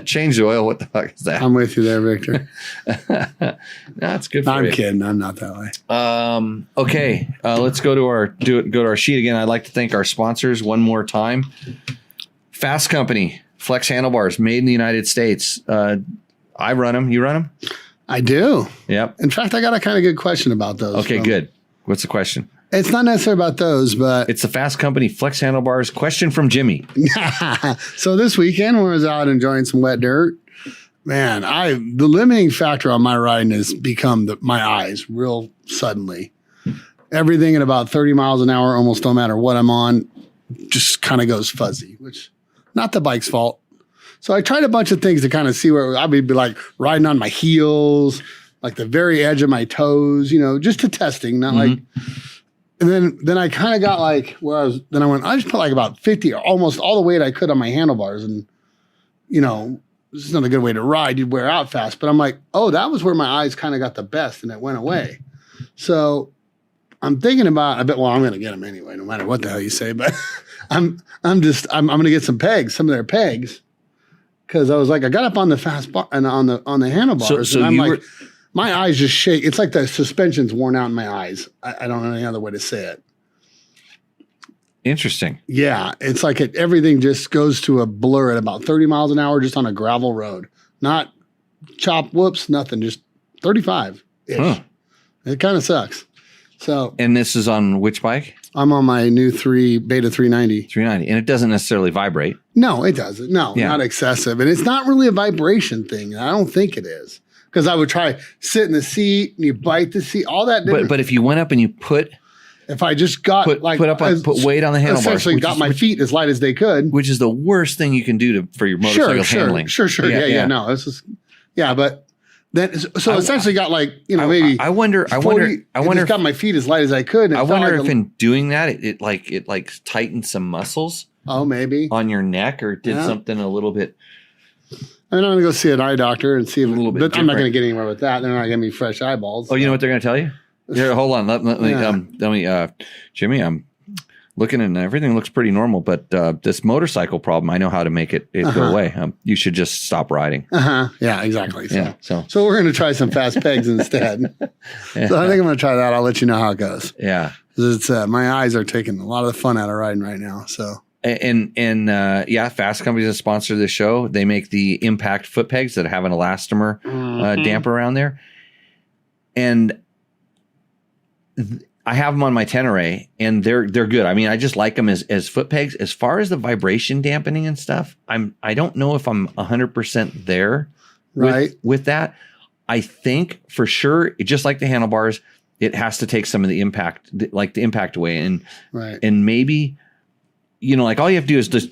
Change the oil. What the fuck is that? I'm with you there, Victor. That's good for you. I'm kidding. I'm not that way. Okay. Let's go to our sheet again. I'd like to thank our sponsors one more time. Fasst Company, flex handlebars, made in the United States. I run them. You run them? I do. Yep. In fact, I got a kind of good question about those. Okay, good. What's the question? It's not necessarily about those, but it's the Fasst Company flex handlebars. Question from Jimmy. So this weekend, when I was out enjoying some wet dirt, man, the limiting factor on my riding has become my eyes real suddenly. Everything at about 30 miles an hour, almost no matter what I'm on, just kind of goes fuzzy, which not the bike's fault. So I tried a bunch of things to kind of see where I would be like riding on my heels, like the very edge of my toes, just to testing, not like. And then I kind of got like I just put like about 50 or almost all the weight I could on my handlebars. And, this is not a good way to ride. You'd wear out fast. But I'm like, oh, that was where my eyes kind of got the best and it went away. So I'm thinking about, I'm going to get them anyway, no matter what the hell you say. But I'm going to get some of their pegs. Cause I was like, I got up on the fast bar and on the handlebars. So and I'm you like, my eyes just shake. It's like the suspension's worn out in my eyes. I don't know any other way to say it. Interesting. Yeah. It's like everything just goes to a blur at about 30 miles an hour just on a gravel road. Not chop whoops, nothing. Just 35-ish. Huh. It kind of sucks. So. And this is on which bike? I'm on my new Beta 390. 390. And it doesn't necessarily vibrate. No, it doesn't. No, not excessive. And it's not really a vibration thing. I don't think it is. Because I would try sit in the seat and you bite the seat, all that. But if you went up and you if I just got put weight on the handlebars, essentially got my feet as light as they could, which is the worst thing you can do for your motorcycle handling. Sure. Yeah. No, this is But then essentially got like maybe. I wonder. Got my feet as light as I could. I wonder if in doing that it tightened some muscles. Oh, maybe on your neck or did something a little bit. I'm going to go see an eye doctor and see if I'm not going to get anywhere with that. They're not going to give me fresh eyeballs. Oh, you know what they're going to tell you? Here, hold on. Let me, Jimmy. looking and everything looks pretty normal, but this motorcycle problem, I know how to make it go away. You should just stop riding. Yeah, exactly. So we're going to try some fast pegs instead. So I think I'm going to try that. I'll let you know how it goes. Yeah. It's my eyes are taking a lot of the fun out of riding right now. So. And Fasst Company is a sponsor of the show. They make the impact foot pegs that have an elastomer damper around there. And I have them on my Tenere, and they're good. I mean, I just like them as foot pegs. As far as the vibration dampening and stuff, I don't know if I'm 100% there with that. I think for sure, just like the handlebars, it has to take some of the impact, like the impact away, and maybe, you know, like all you have to do is just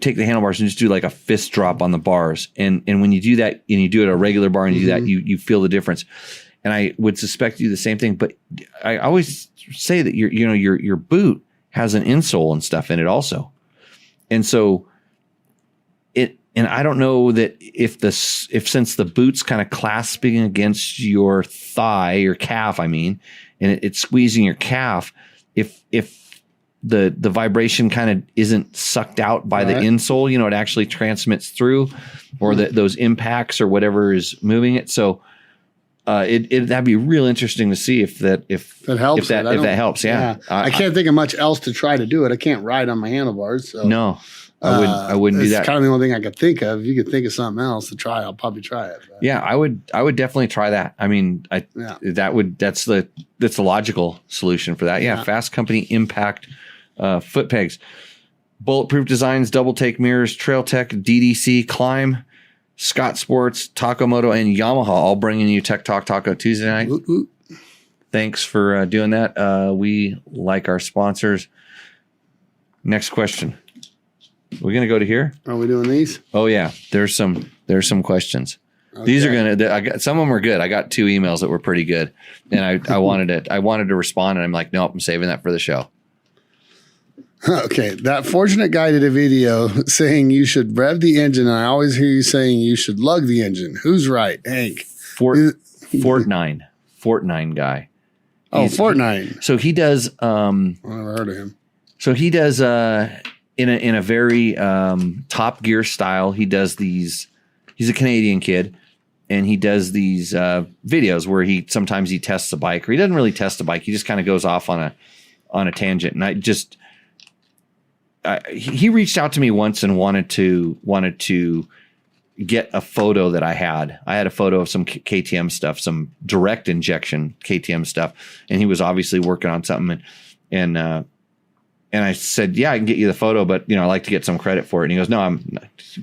take the handlebars and just do like a fist drop on the bars, and when you do that and you do it a regular bar and you do that, you feel the difference. And I would suspect you do the same thing, but I always say that your boot has an insole and stuff in it also. And so and I don't know that if since the boot's kind of clasping against your thigh, your calf, I mean, and it's squeezing your calf, if the vibration kind of isn't sucked out by the insole, you know, it actually transmits through, or those impacts or whatever is moving it. So that'd be real interesting to see if that helps. If that helps, yeah. I can't think of much else to try to do it. I can't ride on my handlebars. So no, I wouldn't do that. It's kind of the only thing I could think of. If you could think of something else to try, I'll probably try it. But. Yeah, I would definitely try that. I mean, that's the logical solution for that. Yeah, Fasst Company Impact foot pegs, bulletproof designs, double take mirrors, Trail Tech, DDC, Climb, Scott Sports, Taco Moto, and Yamaha, all bringing you Tech Talk Taco Tuesday night. Thanks for doing that. We like our sponsors. Next question. We're going to go to here. Are we doing these? Oh yeah, there's some questions. Okay. These are some of them are good. I got 2 emails that were pretty good, and I wanted to respond, and I'm like, nope, I'm saving that for the show. Okay, that fortunate guy did a video saying you should rev the engine, and I always hear you saying you should lug the engine. Who's right, Hank? Fortnine guy. Fortnine. So he does. I've never heard of him. So he does in a very Top Gear style. He does these. He's a Canadian kid, and he does these videos where he sometimes tests a bike, or he doesn't really test a bike. He just kind of goes off on a tangent, and he reached out to me once and wanted to get a photo that I had. I had a photo of some KTM stuff, some direct injection KTM stuff, and he was obviously working on something. And I said, yeah, I can get you the photo, but I'd like to get some credit for it. And he goes, no,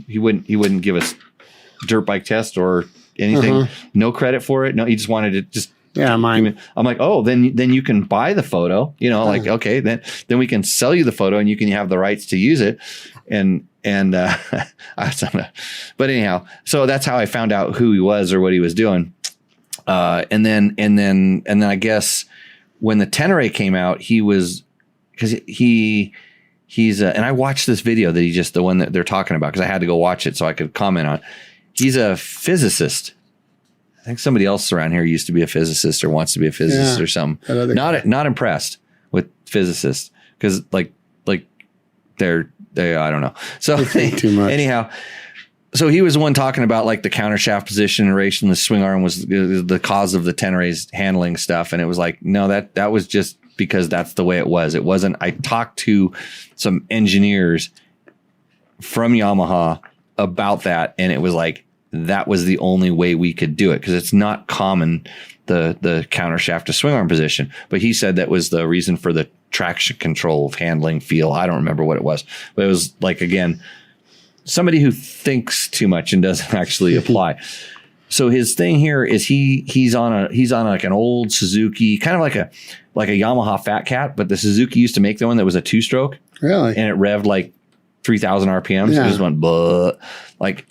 he wouldn't give us dirt bike test or anything. No credit for it. No, he just wanted to just. Yeah, mine. I'm like, oh, then you can buy the photo, like, okay, then we can sell you the photo and you can have the rights to use it. And but anyhow, so that's how I found out who he was or what he was doing. And then I guess when the Tenere came out, he was, because he's and I watched this video that the one that they're talking about, because I had to go watch it so I could comment on. He's a physicist. I think somebody else around here used to be a physicist or wants to be a physicist or something. Not impressed with physicists, because like they I don't know. So they think too much. Anyhow, so he was the one talking about like the countershaft position, the swing arm was the cause of the Tenere's handling stuff, and it was like, no, that was just because that's the way it was. It wasn't. I talked to some engineers from Yamaha about that, and it was like, that was the only way we could do it, because it's not common, the countershaft to swing arm position. But he said that was the reason for the traction control of handling feel. I don't remember what it was, but it was like, again, somebody who thinks too much and doesn't actually apply. So his thing here is he's on like an old Suzuki, kind of like a Yamaha Fat Cat, but the Suzuki used to make the one that was a 2-stroke. Really? And it revved like 3,000 RPMs. Yeah. It just went blah.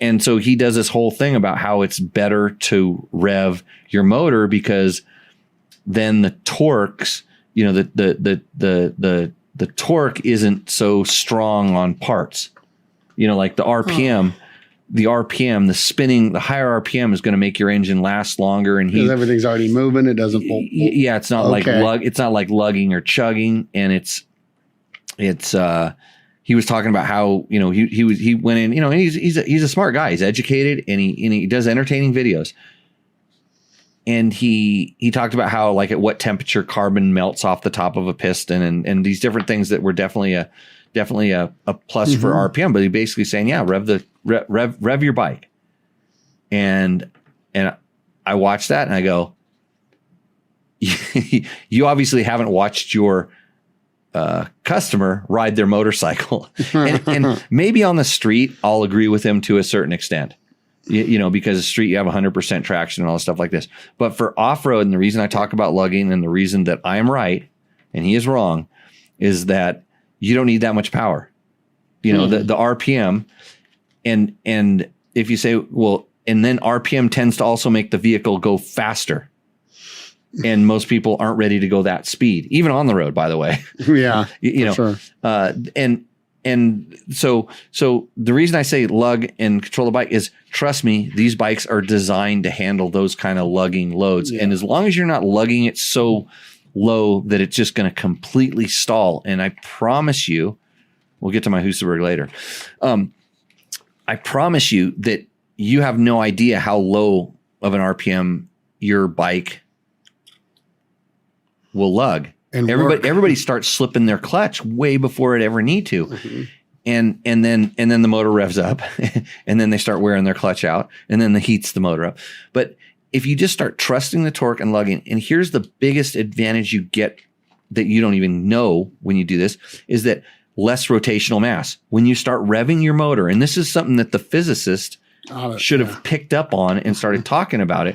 And so he does this whole thing about how it's better to rev your motor, because then the torques, the torque isn't so strong on parts. Like the RPM, the spinning, the higher RPM is going to make your engine last longer, and because everything's already moving. It doesn't. Yeah, it's not like lugging or chugging, and it's he was talking about how, you know, he went in, you know, and he's a smart guy. He's educated and he does entertaining videos. And he talked about how, like, at what temperature carbon melts off the top of a piston and these different things that were definitely a plus for RPM. But he basically saying, yeah, rev your bike. And I watched that and I go, you obviously haven't watched your customer ride their motorcycle. and maybe on the street, I'll agree with him to a certain extent. You know, because the street, you have 100% traction and all this stuff like this. But for off-road, and the reason I talk about lugging and the reason that I'm right and he is wrong is that you don't need that much power. You know, the RPM and if you say, well, and then RPM tends to also make the vehicle go faster. And most people aren't ready to go that speed, even on the road, by the way. Yeah. you know, sure. And so the reason I say lug and control the bike is, trust me, these bikes are designed to handle those kind of lugging loads. Yeah. And as long as you're not lugging it so low that it's just going to completely stall. And I promise you, we'll get to my Husaberg later. I promise you that you have no idea how low of an RPM your bike will lug. And everybody starts slipping their clutch way before it ever need to. Mm-hmm. And then the motor revs up and then they start wearing their clutch out and then the heats the motor up. But if you just start trusting the torque and lugging, and here's the biggest advantage you get that you don't even know when you do this, is that less rotational mass. When you start revving your motor, and this is something that the physicist should have picked up on and started talking about it,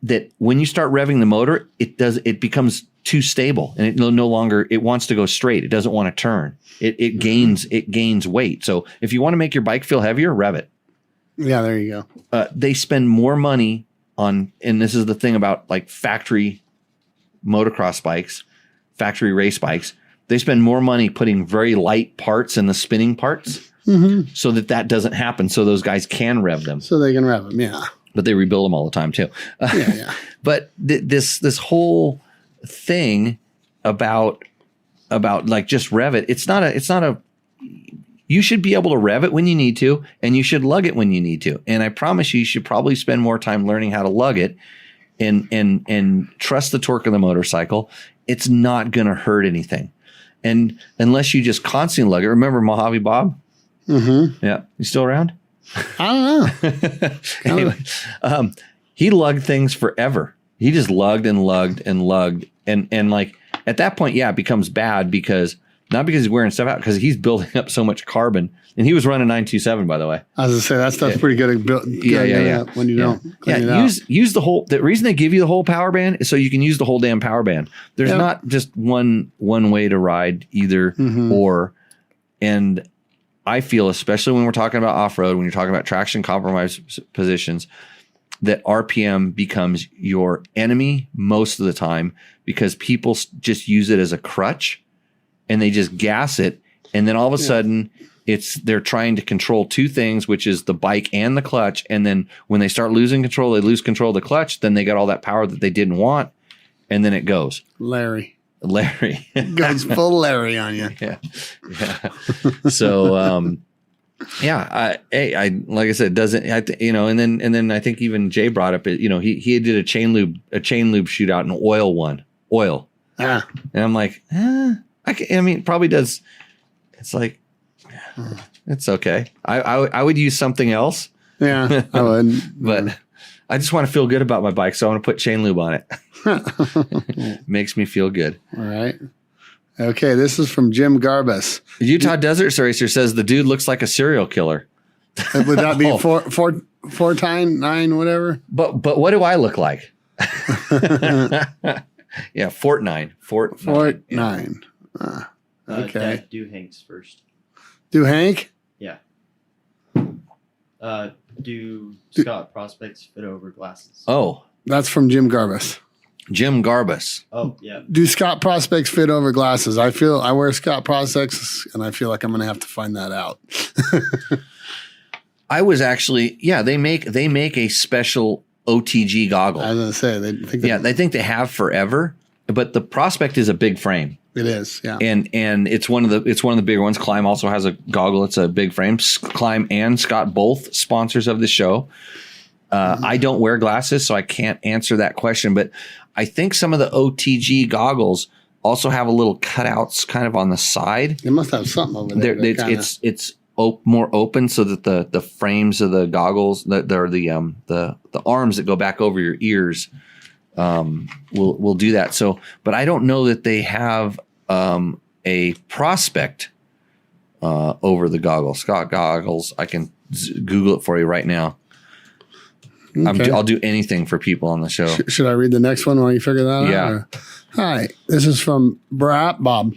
that when you start revving the motor, it becomes too stable and it no longer, it wants to go straight. It doesn't want to turn. It gains weight. So if you want to make your bike feel heavier, rev it. Yeah, there you go. They spend more money on, and this is the thing about like factory motocross bikes, factory race bikes. They spend more money putting very light parts in the spinning parts so that doesn't happen. So those guys can rev them. So they can rev them. Yeah. But they rebuild them all the time too. Yeah. But this whole thing about like just rev it. It's not a. You should be able to rev it when you need to, and you should lug it when you need to. And I promise you should probably spend more time learning how to lug it, and trust the torque of the motorcycle. It's not going to hurt anything, and unless you just constantly lug it. Remember Mojave Bob? Mm-hmm. Yeah, you still around? I don't know. Anyway, he lugged things forever. He just lugged and lugged and lugged. And like at that point, yeah, it becomes bad not because he's wearing stuff out, because he's building up so much carbon. And he was running 927, by the way. I was going to say, that stuff's pretty good at when you don't clean it out. Use the whole, the reason they give you the whole power band is so you can use the whole damn power band. There's not just one way to ride either or. And I feel, especially when we're talking about off-road, when you're talking about traction compromise positions, that RPM becomes your enemy most of the time, because people just use it as a crutch and they just gas it. And then all of a sudden they're trying to control two things, which is the bike and the clutch. And then when they start losing control, they lose control of the clutch. Then they got all that power that they didn't want. And then it goes. Larry. Goes full Larry on you. Yeah. So, I like I said, doesn't, and then I think even Jay brought up it, he did a chain lube shootout and oil. Yeah. And I'm like, it probably does. It's like, it's okay. I would use something else. Yeah, I would. But I just want to feel good about my bike. So I want to put chain lube on it. Makes me feel good. All right. Okay. This is from Jim Garbus. Utah Desert Racer says the dude looks like a serial killer. Would that be 4-9, whatever? But what do I look like? Yeah. Fort 9. Okay. Do Hank's first. Do Hank? Yeah. Do Scott Prospects fit over glasses? Oh. That's from Jim Garbus. Jim Garbus. Oh, yeah. Do Scott Prospects fit over glasses? I wear Scott Prospects, and I feel like I'm going to have to find that out. I was actually, they make a special OTG goggle. I was going to say, they think they have forever, but the Prospect is a big frame. It is, yeah. And it's one of the bigger ones. Climb also has a goggle. It's a big frame. Climb and Scott, both sponsors of the show. I don't wear glasses, so I can't answer that question. But I think some of the OTG goggles also have a little cutouts kind of on the side. They must have something over there. It's more open so that the frames of the goggles, the arms that go back over your ears, will do that. So, but I don't know that they have a prospect over the goggles. Scott goggles. I can Google it for you right now. Okay. I'll do anything for people on the show. Should I read the next one while you figure that out? Yeah. Or? Hi, this is from Bob.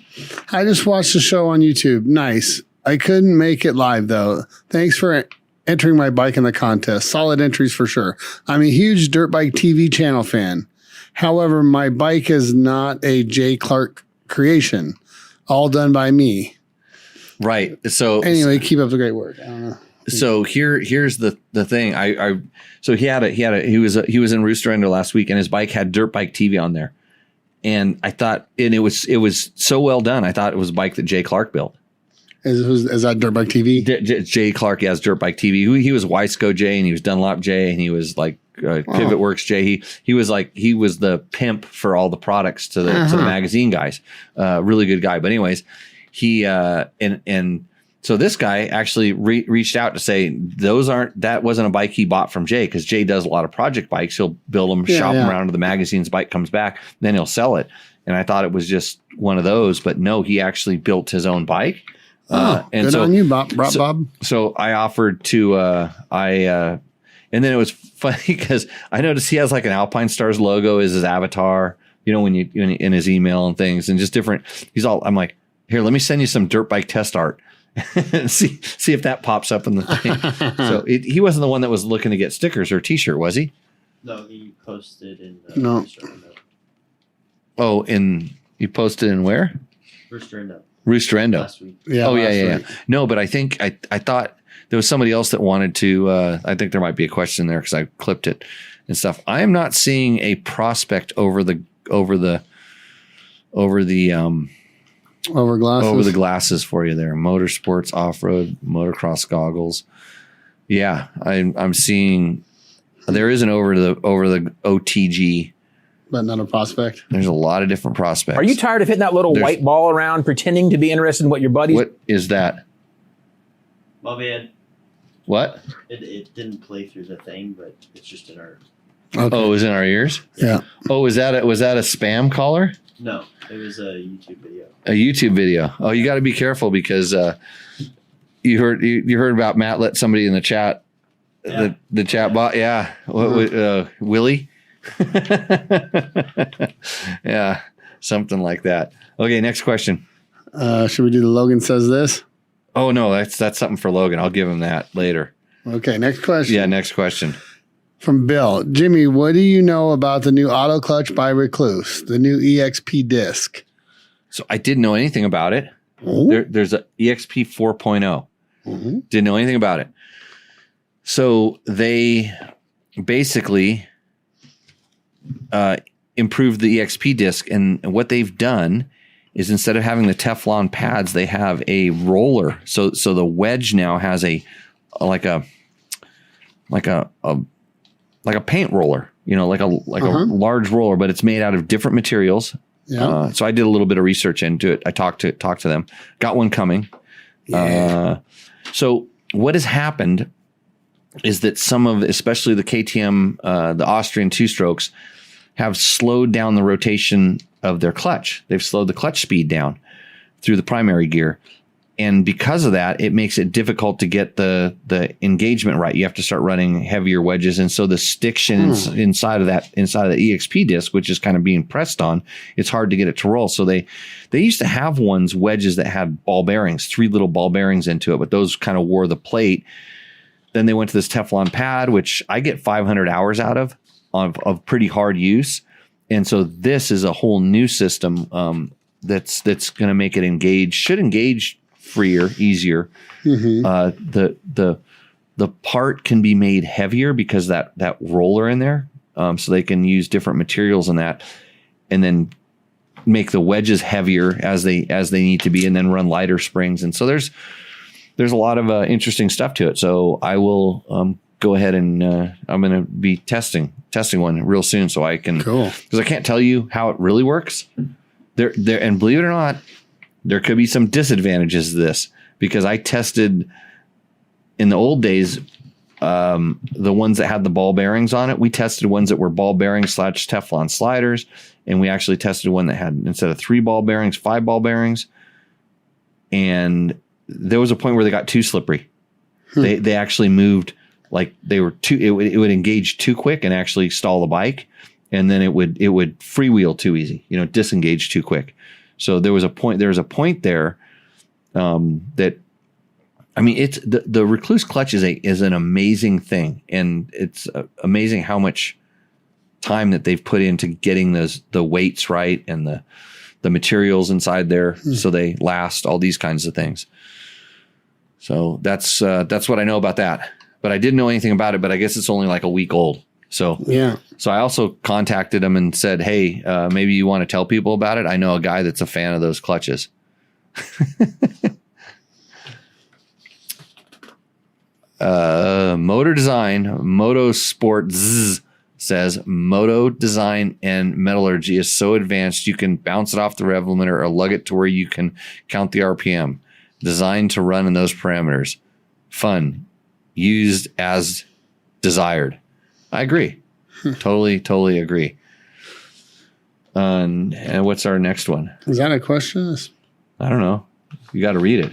I just watched the show on YouTube. Nice. I couldn't make it live though. Thanks for entering my bike in the contest. Solid entries for sure. I'm a huge Dirt Bike TV channel fan. However, my bike is not a Jay Clark creation. All done by me. Right. So anyway, keep up the great work. I don't know. So here's the thing. So he was in Rooster Ender last week, and his bike had Dirt Bike TV on there, and I thought, and it was so well done. I thought it was a bike that Jay Clark built. Is that Dirt Bike TV? Jay Clark has Dirt Bike TV. He was Wiseco Jay, and he was Dunlop Jay, and he was like Pivot Works Jay. He was the pimp for all the products to the magazine guys. Really good guy. But anyways, he so this guy actually reached out to say that wasn't a bike he bought from Jay, because Jay does a lot of project bikes. He'll build them, shop them around to the magazines. Bike comes back, then he'll sell it. And I thought it was just one of those, but no, he actually built his own bike. And good on you, Bob. So I offered to, and then it was funny because I noticed he has like an Alpine Stars logo as his avatar, when in his email and things, and just different. I'm like, here, let me send you some dirt bike test art. see if that pops up in the thing. So he wasn't the one that was looking to get stickers or a t-shirt, was he? No, he posted in no. Oh, you posted in where? Rooster Endo. Last week. Yeah. Oh, yeah. No, but I think I thought there was somebody else that wanted to. I think there might be a question there because I clipped it and stuff. I am not seeing a prospect over the glasses for you there. Motorsports, off-road, motocross goggles. Yeah, I'm seeing there is an over the OTG. But not a prospect. There's a lot of different prospects. Are you tired of hitting that little white ball around, pretending to be interested in what your buddies? What is that? My bad. What? It didn't play through the thing, but it's just in our. Okay. Oh, it was in our ears? Yeah. Oh, was that a spam caller? No, it was a YouTube video. A YouTube video. Oh, you got to be careful because you heard about Matt let somebody in the chat, the chat bot. Yeah. Willie. Yeah, something like that. Okay, next question. Should we do the Logan Says This? Oh no, that's something for Logan. I'll give him that later. Okay, next question. Yeah, next question. From Bill. Jimmy, what do you know about the new auto clutch by Recluse, the new EXP disc? So I didn't know anything about it. There's a EXP 4.0. Mm-hmm. Didn't know anything about it. So they basically improved the EXP disc, and what they've done is instead of having the Teflon pads, they have a roller. So the wedge now has a paint roller, like a large roller, but it's made out of different materials. Yeah. So I did a little bit of research into it. I talked to them, got one coming. Yeah. So what has happened is that especially the KTM, the Austrian 2-strokes, have slowed down the rotation of their clutch. They've slowed the clutch speed down through the primary gear. And because of that, it makes it difficult to get the engagement right. You have to start running heavier wedges. And so the stiction inside of the EXP disc, which is kind of being pressed on, it's hard to get it to roll. So they used to have wedges that had ball bearings, 3 little ball bearings into it, but those kind of wore the plate. Then they went to this Teflon pad, which I get 500 hours out of pretty hard use. And so this is a whole new system that's going to make it should engage freer, easier. Mm-hmm. The part can be made heavier because that roller in there, so they can use different materials in that, and then make the wedges heavier as they need to be, and then run lighter springs. And so there's a lot of interesting stuff to it. So I will go ahead and I'm going to be testing one real soon, so I can, because I can't tell you how it really works. There, and believe it or not, there could be some disadvantages to this, because I tested in the old days, the ones that had the ball bearings on it. We tested ones that were ball bearings / Teflon sliders. And we actually tested one that had, instead of 3 ball bearings, 5 ball bearings. And there was a point where they got too slippery. They actually moved, like they were too, it would engage too quick and actually stall the bike. And then it would freewheel too easy, disengage too quick. So there was a point there that, I mean, it's the Recluse clutch is an amazing thing. And it's amazing how much time that they've put into getting the weights right and the materials inside there, so they last, all these kinds of things. So that's what I know about that. But I didn't know anything about it, but I guess it's only like a week old. So yeah. So I also contacted them and said, hey, maybe you want to tell people about it. I know a guy that's a fan of those clutches. Motor Design, Moto Sport Zzz, says Moto Design and metallurgy is so advanced you can bounce it off the rev limiter or lug it to where you can count the RPM. Designed to run in those parameters. Fun. Used as desired. I agree. Totally agree. And what's our next one? Is that a question? I don't know. You got to read it.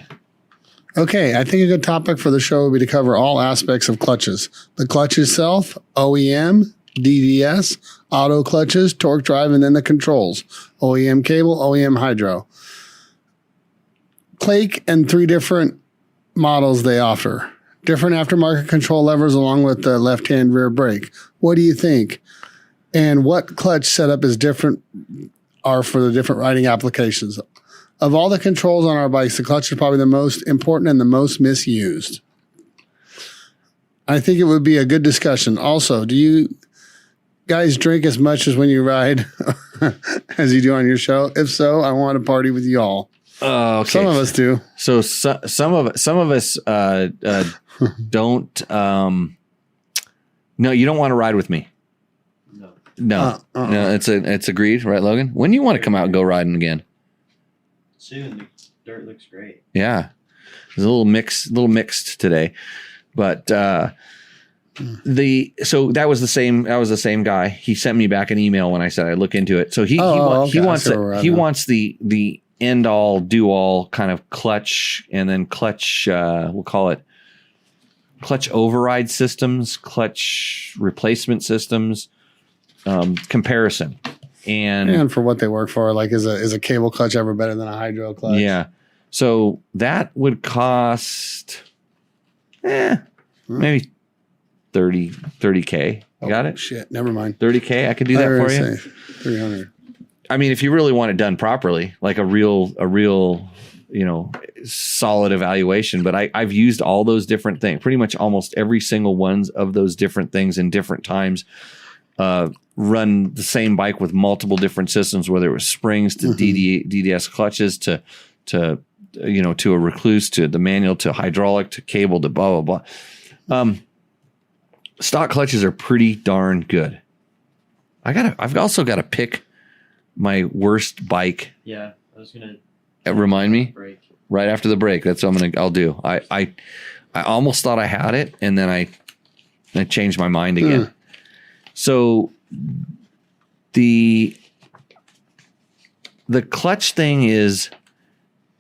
Okay, I think a good topic for the show would be to cover all aspects of clutches. The clutch itself, OEM, DDS, auto clutches, torque drive, and then the controls. OEM cable, OEM hydro. Clake and 3 different models they offer. Different aftermarket control levers along with the left-hand rear brake. What do you think? And what clutch setup is different are for the different riding applications? Of all the controls on our bikes, the clutch is probably the most important and the most misused. I think it would be a good discussion. Also, do you guys drink as much as when you ride as you do on your show? If so, I want to party with you all. Okay. Some of us do. So some of us don't. No, you don't want to ride with me. No. No. It's agreed, right, Logan? When do you want to come out and go riding again? Soon. The dirt looks great. Yeah, it's a little mixed today, but so that was the same guy. He sent me back an email when I said I'd look into it. So he wants the end all do all kind of clutch, and then clutch we'll call it clutch override systems, clutch replacement systems, comparison. And for what they work for, like is a cable clutch ever better than a hydro clutch? Yeah. So that would cost maybe 30K. You got it? Shit, never mind. 30K, I could do that for you. 300. I mean, if you really want it done properly, like a real solid evaluation. But I've used all those different things, pretty much almost every single ones of those different things in different times. Run the same bike with multiple different systems, whether it was springs to DDS clutches to a Recluse, to the manual, to hydraulic, to cable, to blah, blah, blah. Stock clutches are pretty darn good. I've also got to pick my worst bike. Yeah, I was gonna remind me right after the break. That's what I'll do. I almost thought I had it, and then I changed my mind again. So the clutch thing is,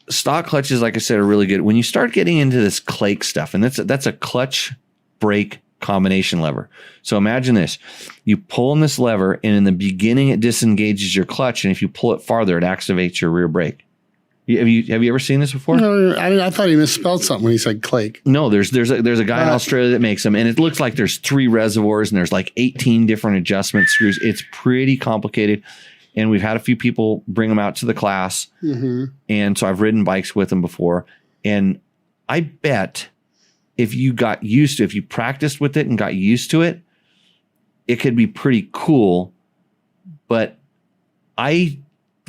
stock clutches, like I said, are really good. When you start getting into this clake stuff, and that's a clutch brake combination lever. So imagine this. You pull on this lever, and in the beginning it disengages your clutch, and if you pull it farther, it activates your rear brake. Have you ever seen this before? No, I thought he misspelled something when he said clake. No, there's a guy in Australia that makes them, and it looks like there's 3 reservoirs and there's like 18 different adjustment screws. It's pretty complicated, and we've had a few people bring them out to the class, and so I've ridden bikes with them before, and I bet if you practiced with it and got used to it, it could be pretty cool. But I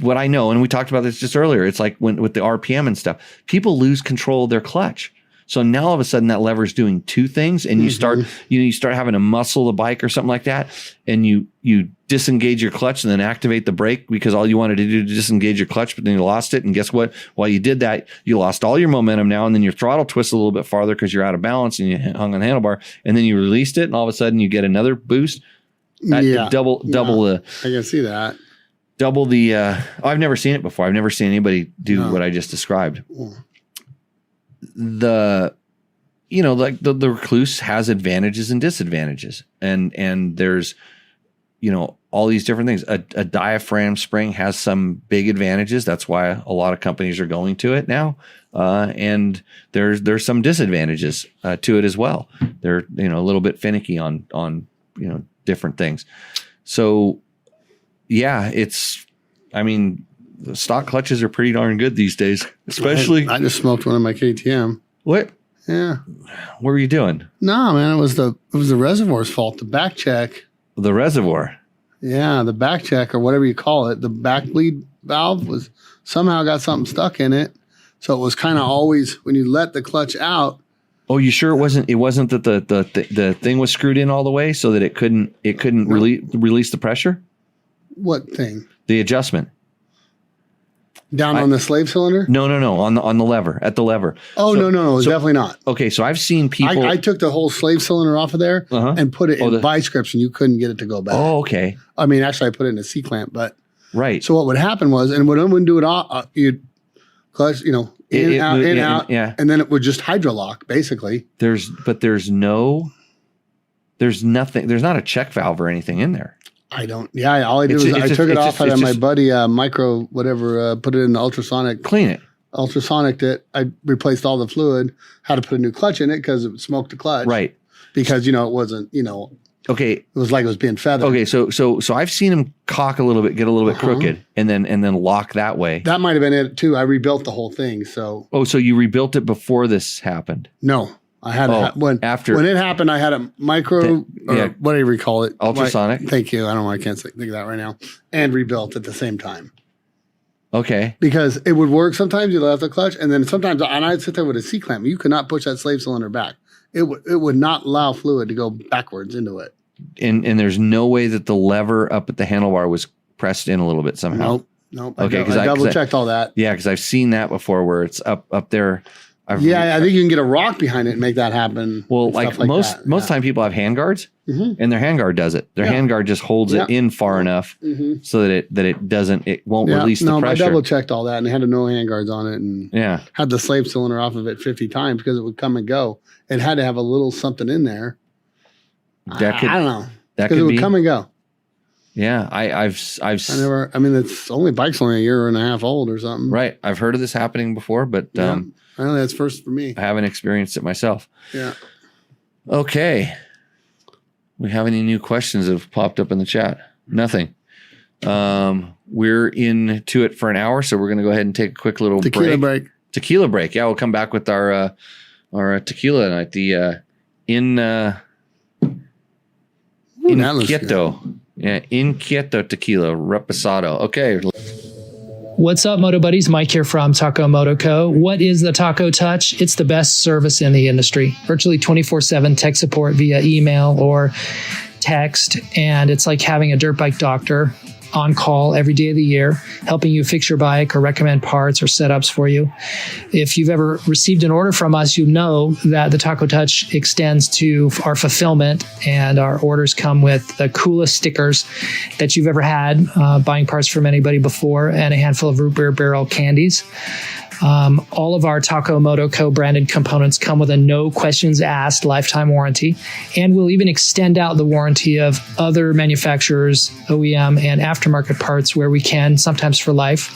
what I know, and we talked about this just earlier, it's like with the RPM and stuff, people lose control of their clutch. So now all of a sudden that lever is doing two things, and you start having to muscle the bike or something like that, and you disengage your clutch and then activate the brake because all you wanted to do to disengage your clutch, but then you lost it. And guess what? While you did that, you lost all your momentum now, and then your throttle twists a little bit farther because you're out of balance and you hung on the handlebar, and then you released it, and all of a sudden you get another boost. Double the. I can see that. Double the. I've never seen it before. I've never seen anybody do what I just described. The Recluse has advantages and disadvantages, and there's all these different things. A diaphragm spring has some big advantages. That's why a lot of companies are going to it now. And there's some disadvantages to it as well. They're a little bit finicky on different things. So yeah, the stock clutches are pretty darn good these days, especially. I just smoked one of my KTM. What? Yeah. What were you doing? No, man, it was the reservoir's fault. The back check. The reservoir. Yeah, the back check or whatever you call it. The back bleed valve was somehow got something stuck in it. So it was kind of always when you let the clutch out. Oh, you sure it wasn't? It wasn't that the thing was screwed in all the way so that it couldn't release the pressure. What thing? The adjustment. Down on the slave cylinder? No. On the lever, at the lever. Oh, so, no. Definitely not. Okay, so I've seen people. I took the whole slave cylinder off of there and put it in vice grips, and you couldn't get it to go back. Oh, okay. I mean, actually, I put it in a C-clamp, but. Right. So what would happen was, and when I wouldn't do it all, you'd clutch, in, out, and then it would just hydrolock, basically. There's nothing, there's not a check valve or anything in there. I don't. Yeah, all I did was I took it off out of my buddy micro whatever, put it in the ultrasonic. Clean it. Ultrasonic it. I replaced all the fluid. Had to put a new clutch in it because it smoked the clutch. Right. Because it wasn't. Okay. It was like it was being feathered. Okay. So I've seen him cock a little bit, get a little bit crooked, and then lock that way. That might have been it too. I rebuilt the whole thing. So. Oh, so you rebuilt it before this happened? No. I had when it happened. I had a micro, or whatever you call it, ultrasonic. Thank you. I don't know. I can't think of that right now. And rebuilt at the same time. Okay. Because it would work. Sometimes you left the clutch, and then sometimes, and I'd sit there with a C clamp. You could not push that slave cylinder back. It would not allow fluid to go backwards into it. And there's no way that the lever up at the handlebar was pressed in a little bit somehow. Nope. Okay. I double checked all that. Yeah, because I've seen that before where it's up there. I think you can get a rock behind it and make that happen. Well, like most time people have hand guards, and their hand guard does it. Their hand guard just holds it in far enough so that it won't release the pressure. I double checked all that and had no hand guards on it, and had the slave cylinder off of it 50 times because it would come and go. It had to have a little something in there. I don't know because it would come and go. Yeah, it's only bike's only a year and a half old or something. Right, I've heard of this happening before, but. Apparently that's first for me. I haven't experienced it myself. Yeah. Okay. We have any new questions that have popped up in the chat? Nothing. We're into it for an hour, so we're going to go ahead and take a quick little tequila break. Tequila break. Yeah, we'll come back with our tequila tonight. The Inquieto. Yeah, Inquieto tequila reposado. Okay. What's up, Moto Buddies? Mike here from Taco Moto Co. What is the Taco Touch? It's the best service in the industry. Virtually 24/7 tech support via email or text. And it's like having a dirt bike doctor on call every day of the year, helping you fix your bike or recommend parts or setups for you. If you've ever received an order from us, you know that the Taco Touch extends to our fulfillment, and our orders come with the coolest stickers that you've ever had, buying parts from anybody before, and a handful of root beer barrel candies. All of our Taco Moto Co. branded components come with a no questions asked lifetime warranty, and we'll even extend out the warranty of other manufacturers, OEM, and aftermarket parts where we can, sometimes for life.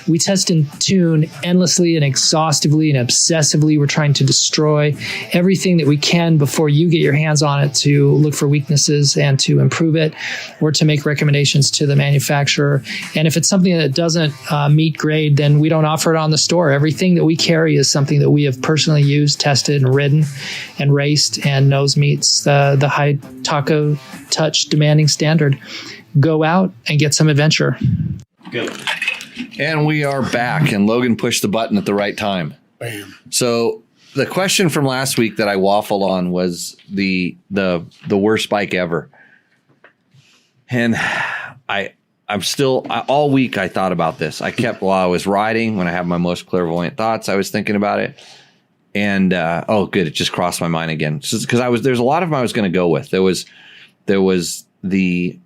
We test and tune endlessly and exhaustively and obsessively. We're trying to destroy everything that we can before you get your hands on it to look for weaknesses and to improve it, or to make recommendations to the manufacturer. And if it's something that doesn't meet grade, then we don't offer it on the store. Everything that we carry is something that we have personally used, tested, and ridden, and raced, and knows meets the high Taco Touch demanding standard. Go out and get some adventure. Go. And we are back, and Logan pushed the button at the right time. Bam. So the question from last week that I waffled on was the worst bike ever. And I'm still, all week I thought about this. I kept, while I was riding, when I have my most clairvoyant thoughts, I was thinking about it. And, oh, good. It just crossed my mind again. Because there's a lot of them I was going to go with. There was the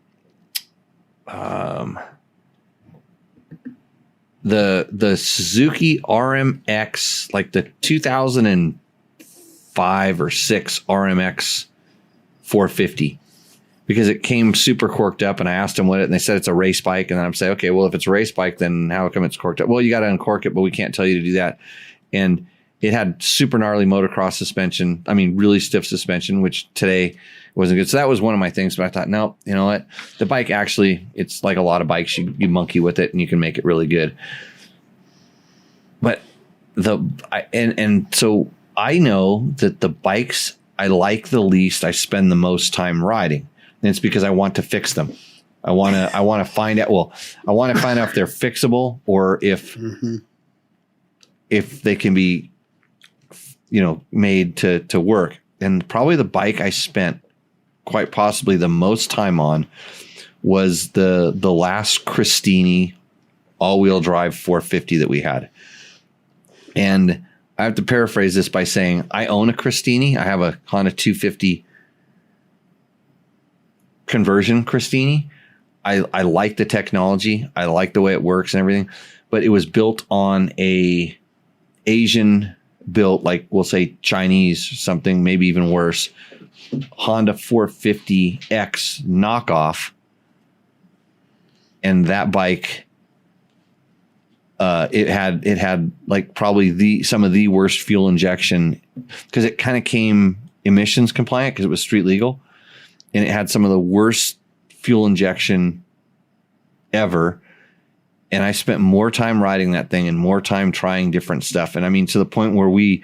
Suzuki RMX, like the 2005 or 6 RMX 450, because it came super corked up, and I asked them what it, and they said it's a race bike. And then I'm saying, okay, well, if it's a race bike, then how come it's corked up? Well, you got to uncork it, but we can't tell you to do that. And it had super gnarly motocross suspension. I mean, really stiff suspension, which today wasn't good. So that was one of my things. But I thought, no, you know what? The bike actually, it's like a lot of bikes. You monkey with it and you can make it really good. But so I know that the bikes I like the least, I spend the most time riding. And it's because I want to fix them. I want to find out. Well, I want to find out if they're fixable or if they can be, made to work. And probably the bike I spent quite possibly the most time on was the last Christini all-wheel drive 450 that we had. And I have to paraphrase this by saying I own a Christini. I have a Honda 250 conversion Christini. I like the technology. I like the way it works and everything. But it was built on a Asian built, like we'll say Chinese or something, maybe even worse, Honda 450X knockoff. And that bike, it had like probably some of the worst fuel injection, because it kind of came emissions compliant because it was street legal, and it had some of the worst fuel injection ever. And I spent more time riding that thing and more time trying different stuff. And I mean, to the point where we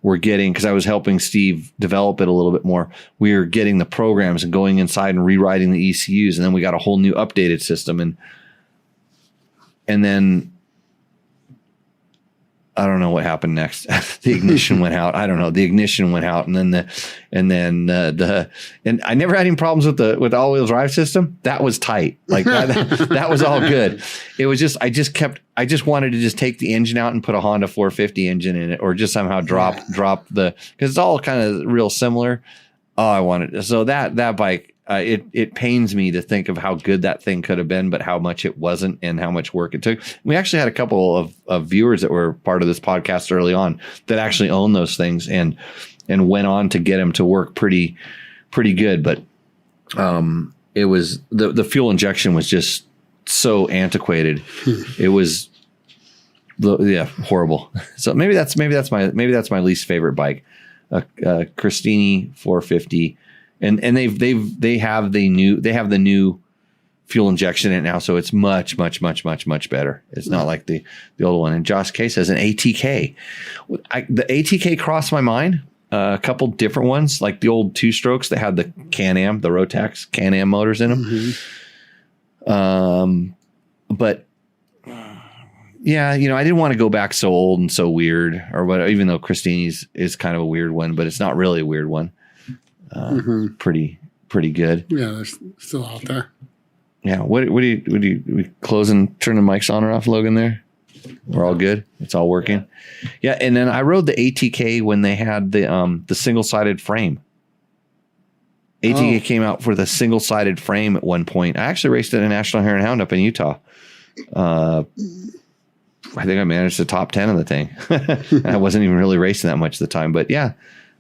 were getting, because I was helping Steve develop it a little bit more, we were getting the programs and going inside and rewriting the ECUs. And then we got a whole new updated system. And then I don't know what happened next. The ignition went out. I don't know. The ignition went out, and I never had any problems with the all-wheel drive system. That was tight. Like that was all good. It was just I just wanted to just take the engine out and put a Honda 450 engine in it, or just somehow drop the, because it's all kind of real similar. Oh, I wanted, so that bike. It pains me to think of how good that thing could have been, but how much it wasn't and how much work it took. We actually had a couple of viewers that were part of this podcast early on that actually own those things and went on to get them to work pretty good. But it was the fuel injection was just so antiquated. It was horrible. So maybe that's my least favorite bike, Christini 450. And they have the new fuel injection in it now, so it's much better. It's not like the old one. And Josh K says an ATK. The ATK crossed my mind. A couple different ones, like the old 2-strokes that had the Can-Am, the Rotax Can-Am motors in them. But yeah, I didn't want to go back so old and so weird, or what. Even though Christini's is kind of a weird one, but it's not really a weird one. Pretty good. Yeah, they're still out there. Yeah. What do we close and turn the mics on or off, Logan? There, we're all good. It's all working. Yeah. And then I rode the ATK when they had the single-sided frame. ATK came out for the single-sided frame at one point. I actually raced at a National Hare and Hound up in Utah. I think I managed the top 10 of the thing. I wasn't even really racing that much at the time, but yeah.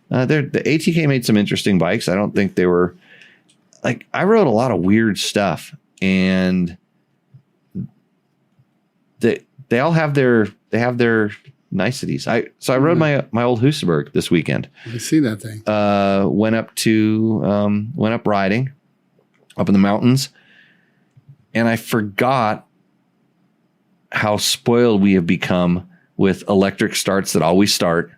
The ATK made some interesting bikes. I don't think they were like, I rode a lot of weird stuff, and they all have their niceties. I rode my old Husaberg this weekend. I see that thing. Went up riding up in the mountains, and I forgot how spoiled we have become with electric starts that always start.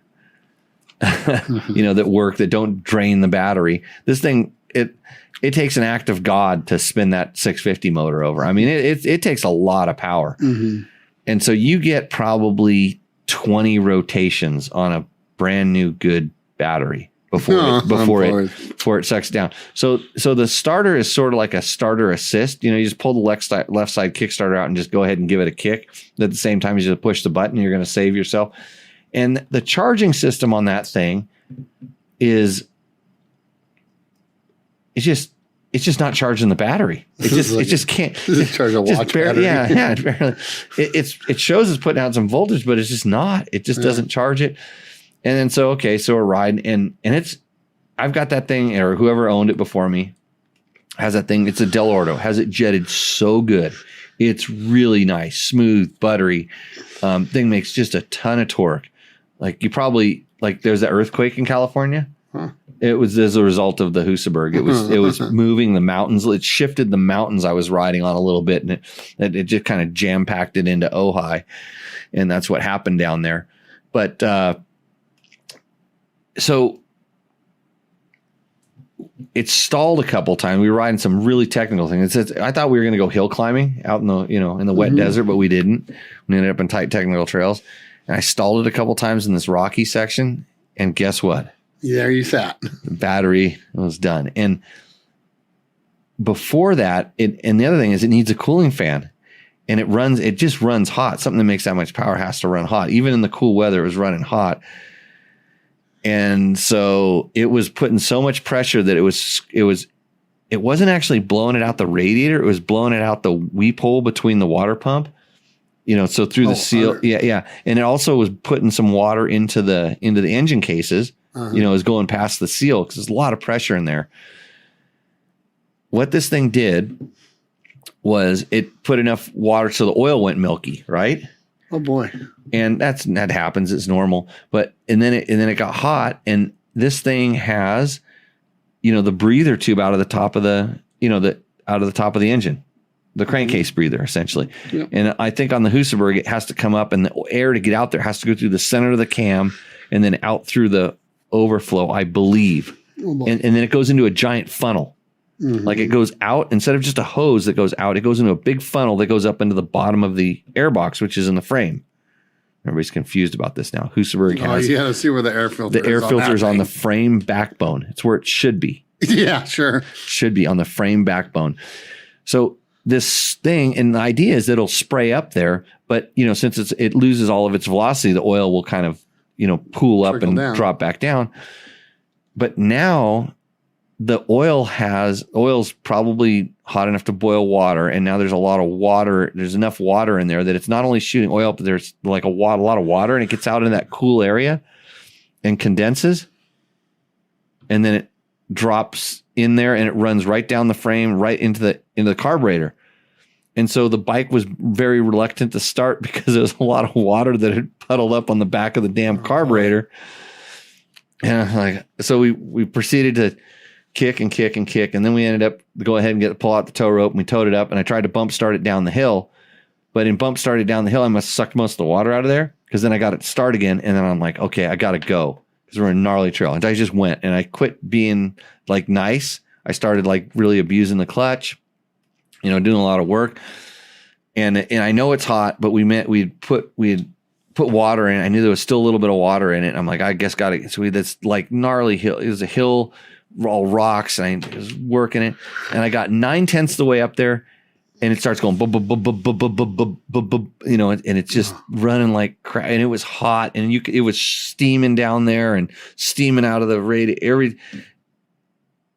That work, that don't drain the battery. This thing, it takes an act of God to spin that 650 motor over. I mean, it takes a lot of power. And so you get probably 20 rotations on a brand new good battery before it sucks down. So the starter is sort of like a starter assist. You just pull the left side kickstarter out and just go ahead and give it a kick. At the same time, you just push the button, you're going to save yourself. And the charging system on that thing it's just not charging the battery. It just can't. Does it charge a watch battery? Yeah, barely. It shows it's putting out some voltage, but it's just not. It just doesn't charge it. And then so we're riding, and I've got that thing, or whoever owned it before me has that thing. It's a Del Orto, has it jetted so good. It's really nice, smooth, buttery. Thing makes just a ton of torque. Like there's that earthquake in California. Huh. It was as a result of the Husaberg. It was moving the mountains. It shifted the mountains I was riding on a little bit, and it just kind of jam packed it into Ojai, and that's what happened down there. But so it stalled a couple times. We were riding some really technical things. I thought we were going to go hill climbing out in the in the wet desert, but we didn't. We ended up in tight technical trails, and I stalled it a couple times in this rocky section. And guess what? There you sat. The battery was done. And before that, and the other thing is it needs a cooling fan, and it just runs hot. Something that makes that much power has to run hot. Even in the cool weather, it was running hot. And so it was putting so much pressure that it wasn't actually blowing it out the radiator. It was blowing it out the weep hole between the water pump, so through the seal. Yeah. And it also was putting some water into the engine cases. It was going past the seal because there's a lot of pressure in there. What this thing did was it put enough water so the oil went milky, right? Oh boy. And that happens. It's normal. And then it got hot, and this thing has, the breather tube out of the top of the engine, the crankcase breather essentially. Yep. And I think on the Husaberg, it has to come up, and the air to get out there has to go through the center of the cam and then out through the overflow, I believe. Oh, and then it goes into a giant funnel. Mm-hmm. Like it goes out instead of just a hose that goes out, it goes into a big funnel that goes up into the bottom of the airbox, which is in the frame. Everybody's confused about this now. Husaberg has. Let's see where the air filter is. The air filter is on the frame backbone. It's where it should be. Yeah, sure. Should be on the frame backbone. So this thing, and the idea is that it'll spray up there, but since it loses all of its velocity, the oil will kind of pool up trickle and down. drop back down. But now the oil's probably hot enough to boil water, and now there's a lot of water. There's enough water in there that it's not only shooting oil, but there's like a lot of water, and it gets out in that cool area and condenses, and then it drops in there, and it runs right down the frame, right into the carburetor. And so the bike was very reluctant to start because there was a lot of water that had puddled up on the back of the damn carburetor. And so we proceeded to kick and kick and kick. And then we ended up go ahead and pull out the tow rope, and we towed it up, and I tried to bump start it down the hill. But in bump started down the hill, I must have sucked most of the water out of there, because then I got it to start again. And then I'm like, okay, I got to go, because we're in a gnarly trail. And I just went, and I quit being like nice. I started like really abusing the clutch, doing a lot of work. And I know it's hot, but we had put water in it. I knew there was still a little bit of water in it. I'm like, I guess got it. So this like gnarly hill. It was a hill, all rocks, and I was working it. And I got 9/10 of the way up there, and it starts going, and it's just running like crap. And it was hot, and it was steaming down there and steaming out of the radiator.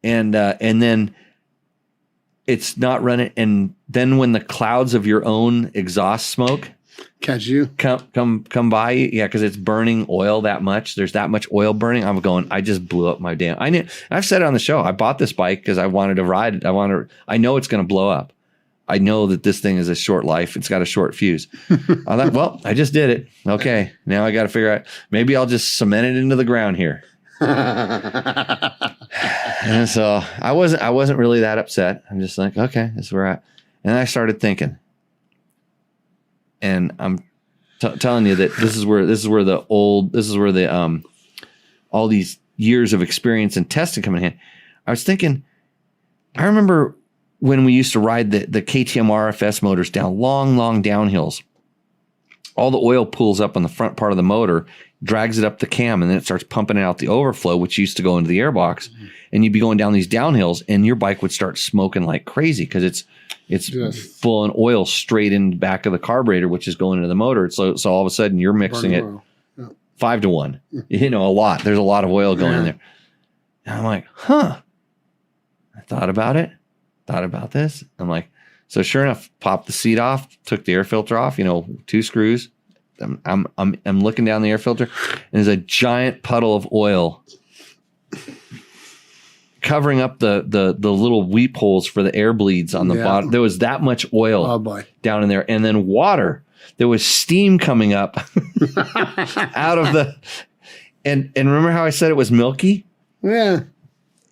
And then it's not running. And then when the clouds of your own exhaust smoke catch you, come by you, yeah, because it's burning oil that much. There's that much oil burning. I'm going, I just blew up my damn. I've said it on the show. I bought this bike because I wanted to ride it. I know it's going to blow up. I know that this thing is a short life. It's got a short fuse. I thought, well, I just did it. Okay, now I got to figure out. Maybe I'll just cement it into the ground here. And so I wasn't really that upset. I'm just like, okay, this is where and I started thinking, and I'm telling you that this is where all these years of experience and testing come in hand. I was thinking, I remember when we used to ride the KTM RFS motors down long downhills, all the oil pools up on the front part of the motor, drags it up the cam, and then it starts pumping out the overflow, which used to go into the airbox. And you'd be going down these downhills, and your bike would start smoking like crazy because it's pulling oil straight in the back of the carburetor, which is going into the motor. So all of a sudden you're mixing it 5 to 1. A lot. There's a lot of oil going in there. And I'm like, I thought about it. Thought about this. I'm like, so sure enough, popped the seat off, took the air filter off, 2 screws. I'm looking down the air filter, and there's a giant puddle of oil covering up the little weep holes for the air bleeds on the bottom. There was that much oil down in there, and then water. There was steam coming up out of the. And remember how I said it was milky? Yeah,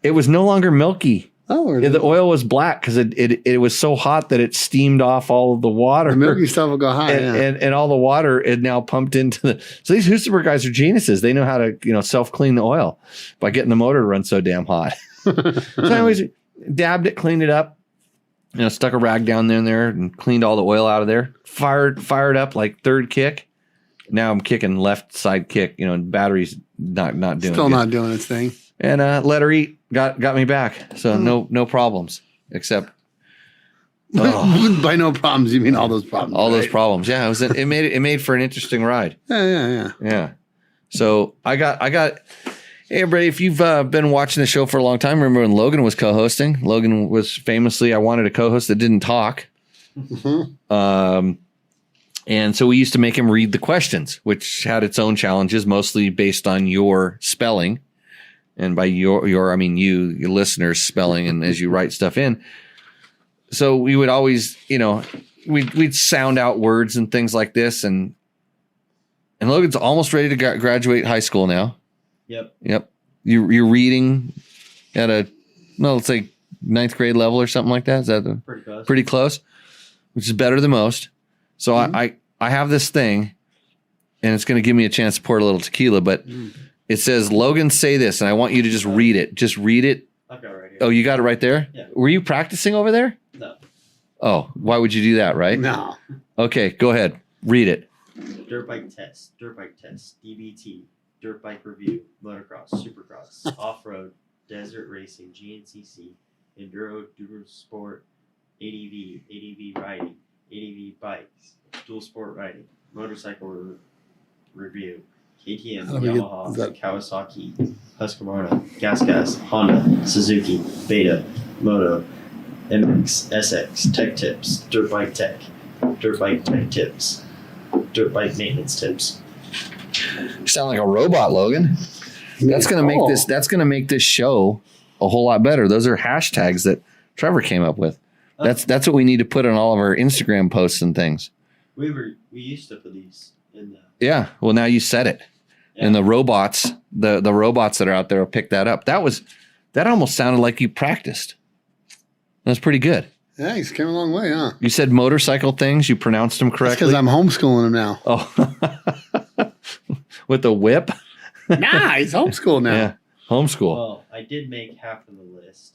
it was no longer milky. Oh, the oil was black because it was so hot that it steamed off all of the water. The milky stuff will go high, and all the water is now pumped into the. So these Husaberg guys are geniuses. They know how to self clean the oil by getting the motor to run so damn hot. So anyways, dabbed it, cleaned it up, stuck a rag down there and cleaned all the oil out of there. Fired up like third kick. Now I'm kicking left side kick. Battery's not doing still good. Not doing its thing. And let her eat. Got me back. So no problems except. By no problems, you mean all those problems? All those problems. Yeah, it made for an interesting ride. Yeah. So I got. Hey everybody, if you've been watching the show for a long time, remember when Logan was co-hosting? Logan was famously, I wanted a co-host that didn't talk. Mm-hmm. And so we used to make him read the questions, which had its own challenges, mostly based on your spelling. And by your I mean your listeners' spelling, and as you write stuff in. So we would always, we'd sound out words and things like this. And Logan's almost ready to graduate high school now. Yep. You're reading at let's say 9th grade level or something like that. Is that pretty close? Which is better than most. So I have this thing, and it's going to give me a chance to pour a little tequila, but it says, Logan, say this, and I want you to just read it. Just read it. I've got it right here. Oh, you got it right there? Yeah. Were you practicing over there? No. Oh, why would you do that, right? No. Okay, go ahead. Read it. Dirt bike test, DBT, dirt bike review, motocross, supercross, off-road, desert racing, GNCC, enduro, sport, ADV riding, ADV bikes, dual sport riding, motorcycle review, KTM, Yamaha, Kawasaki, Husqvarna, Gas, Honda, Suzuki, Beta, Moto, MX, SX, Tech Tips, Dirt Bike Tech Tips, Dirt Bike Maintenance Tips. You sound like a robot, Logan. That's gonna make this. That's gonna make this show a whole lot better. Those are hashtags that Trevor came up with. That's what we need to put on all of our Instagram posts and things. We used to put these in the. Yeah. Well, now you said it. Yeah. And the robots, the robots that are out there will pick that up. That almost sounded like you practiced. That's pretty good. Yeah, he's come a long way, huh? You said motorcycle things. You pronounced them correctly. Because I'm homeschooling him now. Oh, with the whip? Nah, he's homeschooled now. Yeah, homeschool. Well, I did make half of the list.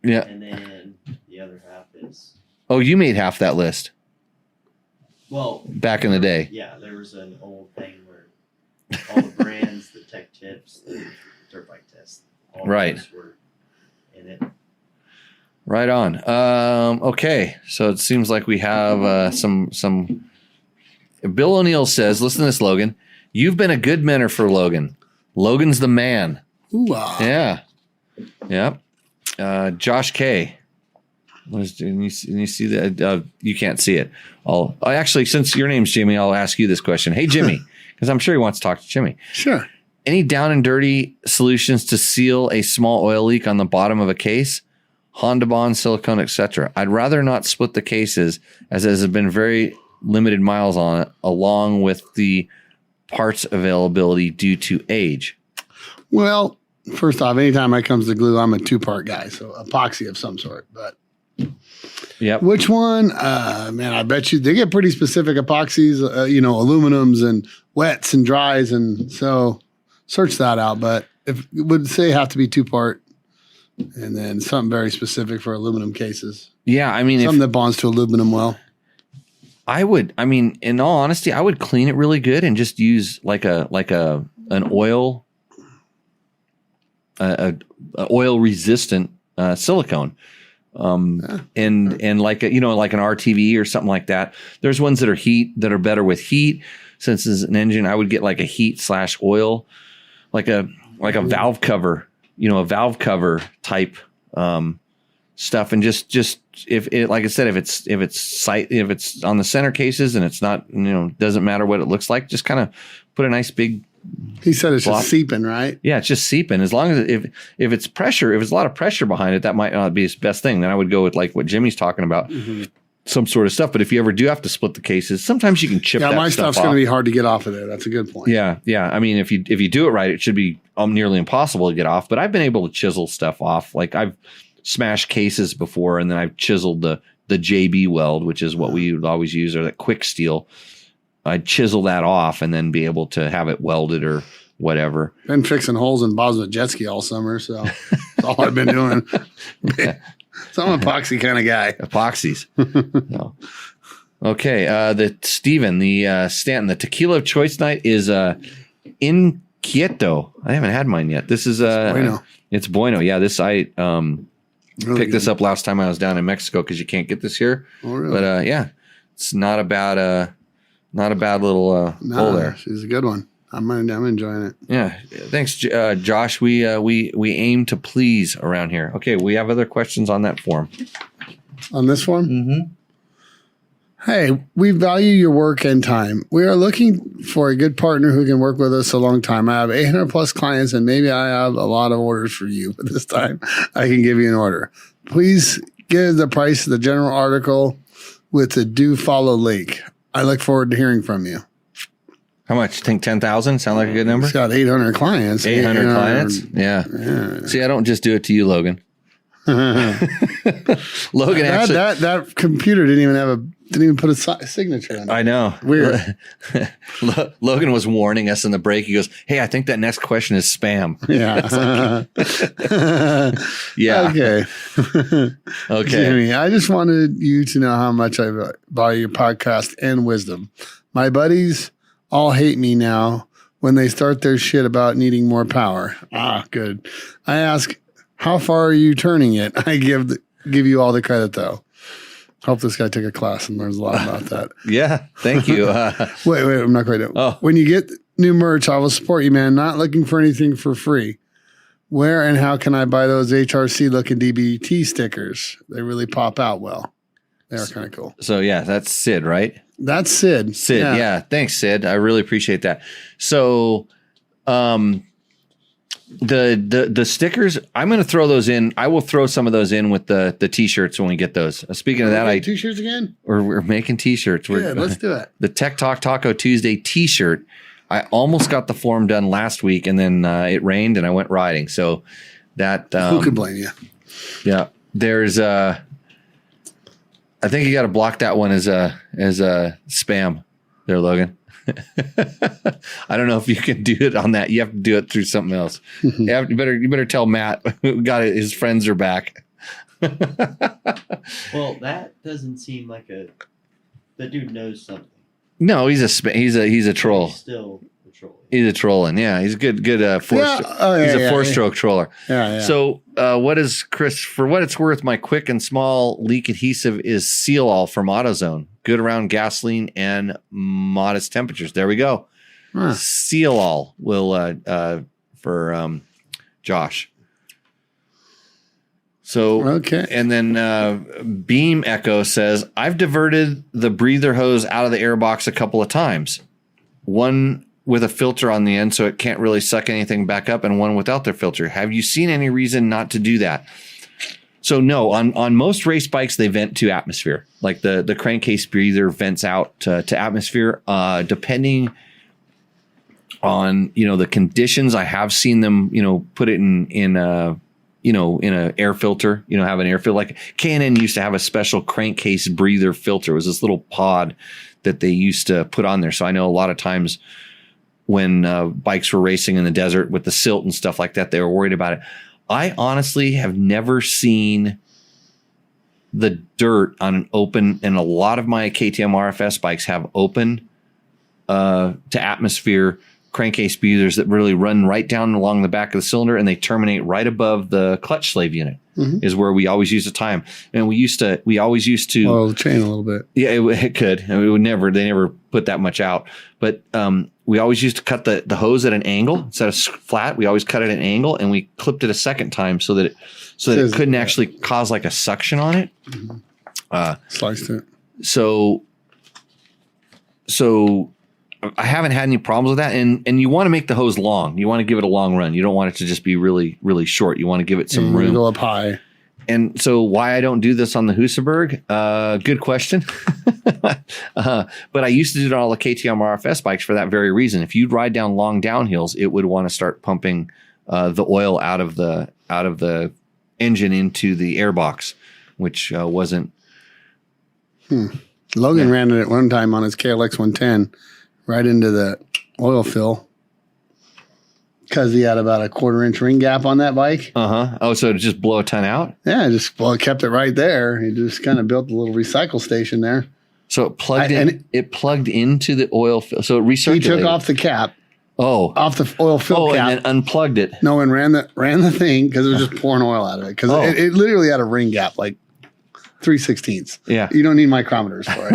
Yeah. And then the other half is. Oh, you made half that list. Well. Back in the day. Yeah, there was an old thing where all the brands, the tech tips, the dirt bike test, all those were in it. Right on. Okay, so it seems like we have some. Bill O'Neill says, "Listen to this, Logan. You've been a good mentor for Logan. Logan's the man." Ooh-ah. Yeah. Yep. Josh K. And you see that? You can't see it. Actually, since your name's Jimmy, I'll ask you this question. Hey, Jimmy, because I'm sure he wants to talk to Jimmy. Sure. Any down and dirty solutions to seal a small oil leak on the bottom of a case? Honda Bond, silicone, etc. I'd rather not split the cases, as there has been very limited miles on it, along with the parts availability due to age. Well, first off, anytime it comes to glue, I'm a 2-part guy, so epoxy of some sort. But yep. Which one? Man, I bet you they get pretty specific epoxies, aluminums and wets and dries, and so search that out. But if it would say have to be 2-part. And then something very specific for aluminum cases. Yeah, I mean, something that bonds to aluminum well. I mean, in all honesty, I would clean it really good and just use like an oil, a oil resistant silicone. And like like an RTV or something like that. There's ones that are better with heat. Since it's an engine, I would get like a heat/oil, like a valve cover, a valve cover type stuff. And just if it, like I said, if it's on the center cases and it's not, doesn't matter what it looks like, just kind of put a nice big. He said it's just seeping, right? Yeah, it's just seeping. As long as if it's pressure, if it's a lot of pressure behind it, that might not be his best thing. Then I would go with like what Jimmy's talking about, some sort of stuff. But if you ever do have to split the cases, sometimes you can chip that stuff off. Yeah, my stuff's going to be hard to get off of there. That's a good point. Yeah. I mean, if you do it right, it should be nearly impossible to get off. But I've been able to chisel stuff off. Like I've smashed cases before, and then I've chiseled the JB weld, which is what we would always use, or that quick steel. I'd chisel that off and then be able to have it welded or whatever. Been fixing holes in Bosma jet ski all summer, so that's all I've been doing. So I'm an epoxy kind of guy. Epoxies. No. Okay. The Steven, the Stanton, the tequila of choice night is Inquieto. I haven't had mine yet. This is Bueno. It's Bueno. Yeah, this I Really picked this up last time I was down in Mexico because you can't get this here. Oh, really? But yeah, it's not a bad little hole there. She's a good one. I'm enjoying it. Yeah. Thanks, Josh. We aim to please around here. Okay. We have other questions on that form. On this form? Mm-hmm. Hey, we value your work and time. We are looking for a good partner who can work with us a long time. I have 800 plus clients, and maybe I have a lot of orders for you. But this time, I can give you an order. Please give the price of the general article with the do follow link. I look forward to hearing from you. How much? Think 10,000? Sound like a good number? It's got 800 clients. 800 clients? Yeah. See, I don't just do it to you, Logan. Logan actually. That computer didn't even put a signature on it. I know. Weird. Logan was warning us in the break. He goes, "Hey, I think that next question is spam." Yeah. Yeah. Okay. Jimmy, I just wanted you to know how much I value your podcast and wisdom. My buddies all hate me now when they start their shit about needing more power. Good. I ask, how far are you turning it? I give you all the credit, though. Hope this guy took a class and learns a lot about that. Yeah, thank you. Wait, I'm not quite done. Oh. When you get new merch, I will support you, man. Not looking for anything for free. Where and how can I buy those HRC-looking DBT stickers? They really pop out well. They are kind of cool. So, yeah, that's Sid, right? That's Sid. Sid, yeah. Thanks, Sid. I really appreciate that. So, the stickers, I'm going to throw those in. I will throw some of those in with the t-shirts when we get those. Speaking of that, t-shirts again? We're making t-shirts. Yeah, let's do it. The Tech Talk Taco Tuesday t-shirt. I almost got the form done last week, and then it rained, and I went riding. So that who can blame you? Yeah, there's I think you got to block that one as a spam there, Logan. I don't know if you can do it on that. You have to do it through something else. You better tell Matt who got it. His friends are back. Well, that doesn't seem like the dude knows something. No, he's a troll. He's still a troll. He's a trolling. Yeah, he's a good four. Yeah. He's a four-stroke troller. Yeah. So, what is Chris? For what it's worth, my quick and small leak adhesive is Seal All from AutoZone. Good around gasoline and modest temperatures. There we go. Huh. Seal All will for Josh. So okay, and then Beam Echo says, I've diverted the breather hose out of the airbox a couple of times. One with a filter on the end so it can't really suck anything back up, and one without their filter. Have you seen any reason not to do that? So no, on most race bikes, they vent to atmosphere. Like the crankcase breather vents out to atmosphere. Depending on, the conditions, I have seen them, put it in an air filter, have an air filter. Like K&N used to have a special crankcase breather filter. It was this little pod that they used to put on there. So I know a lot of times when bikes were racing in the desert with the silt and stuff like that, they were worried about it. I honestly have never seen the dirt on an open, and a lot of my KTM RFS bikes have open to atmosphere crankcase speeders that really run right down along the back of the cylinder, and they terminate right above the clutch slave unit. Is where we always use the time. And we always used to Well, the chain a little bit. Yeah, it could. I mean, they never put that much out. But we always used to cut the hose at an angle instead of flat. We always cut it at an angle, and we clipped it a second time so that it couldn't actually cause like a suction on it. Sliced it. So I haven't had any problems with that. And you want to make the hose long. You want to give it a long run. You don't want it to just be really, really short. You want to give it some room. Go up high. And so why I don't do this on the Husaberg? Good question. But I used to do it on all the KTM RFS bikes for that very reason. If you'd ride down long downhills, it would want to start pumping the oil out of the engine into the airbox, which wasn't. Logan ran it at one time on his KLX 110 right into the oil fill because he had about a 1/4 inch ring gap on that bike. Oh, so to just blow a ton out? Yeah, it kept it right there. He just kind of built a little recycle station there. So it plugged in. It plugged into the oil fill. So it recirculated. He took off the cap. Off the oil fill cap. And then unplugged it. No, and ran the thing because it was just pouring oil out of it because it literally had a ring gap like 3/16. Yeah. You don't need micrometers for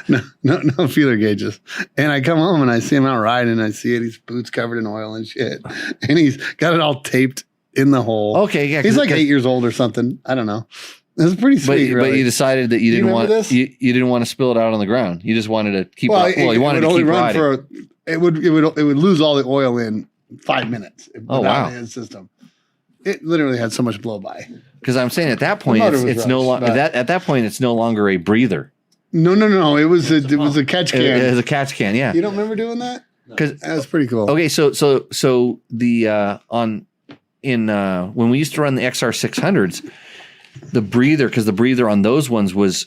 it. no feeler gauges. And I come home and I see him out riding and I see it. His boots covered in oil and shit. And he's got it all taped in the hole. Okay, yeah. He's like 8 years old or something. I don't know. It was pretty sweet. But you decided that you didn't want this? you didn't want to spill it out on the ground. You just wanted to keep. You wanted to keep riding. It would lose all the oil in 5 minutes. Oh, wow. His system. It literally had so much blow by. Because I'm saying at that point it's no longer at that point it's no longer a breather. No. It was a catch can. It was a catch can. Yeah. You don't remember doing that? Because that was pretty cool. Okay, so the when we used to run the XR600s, the breather on those ones was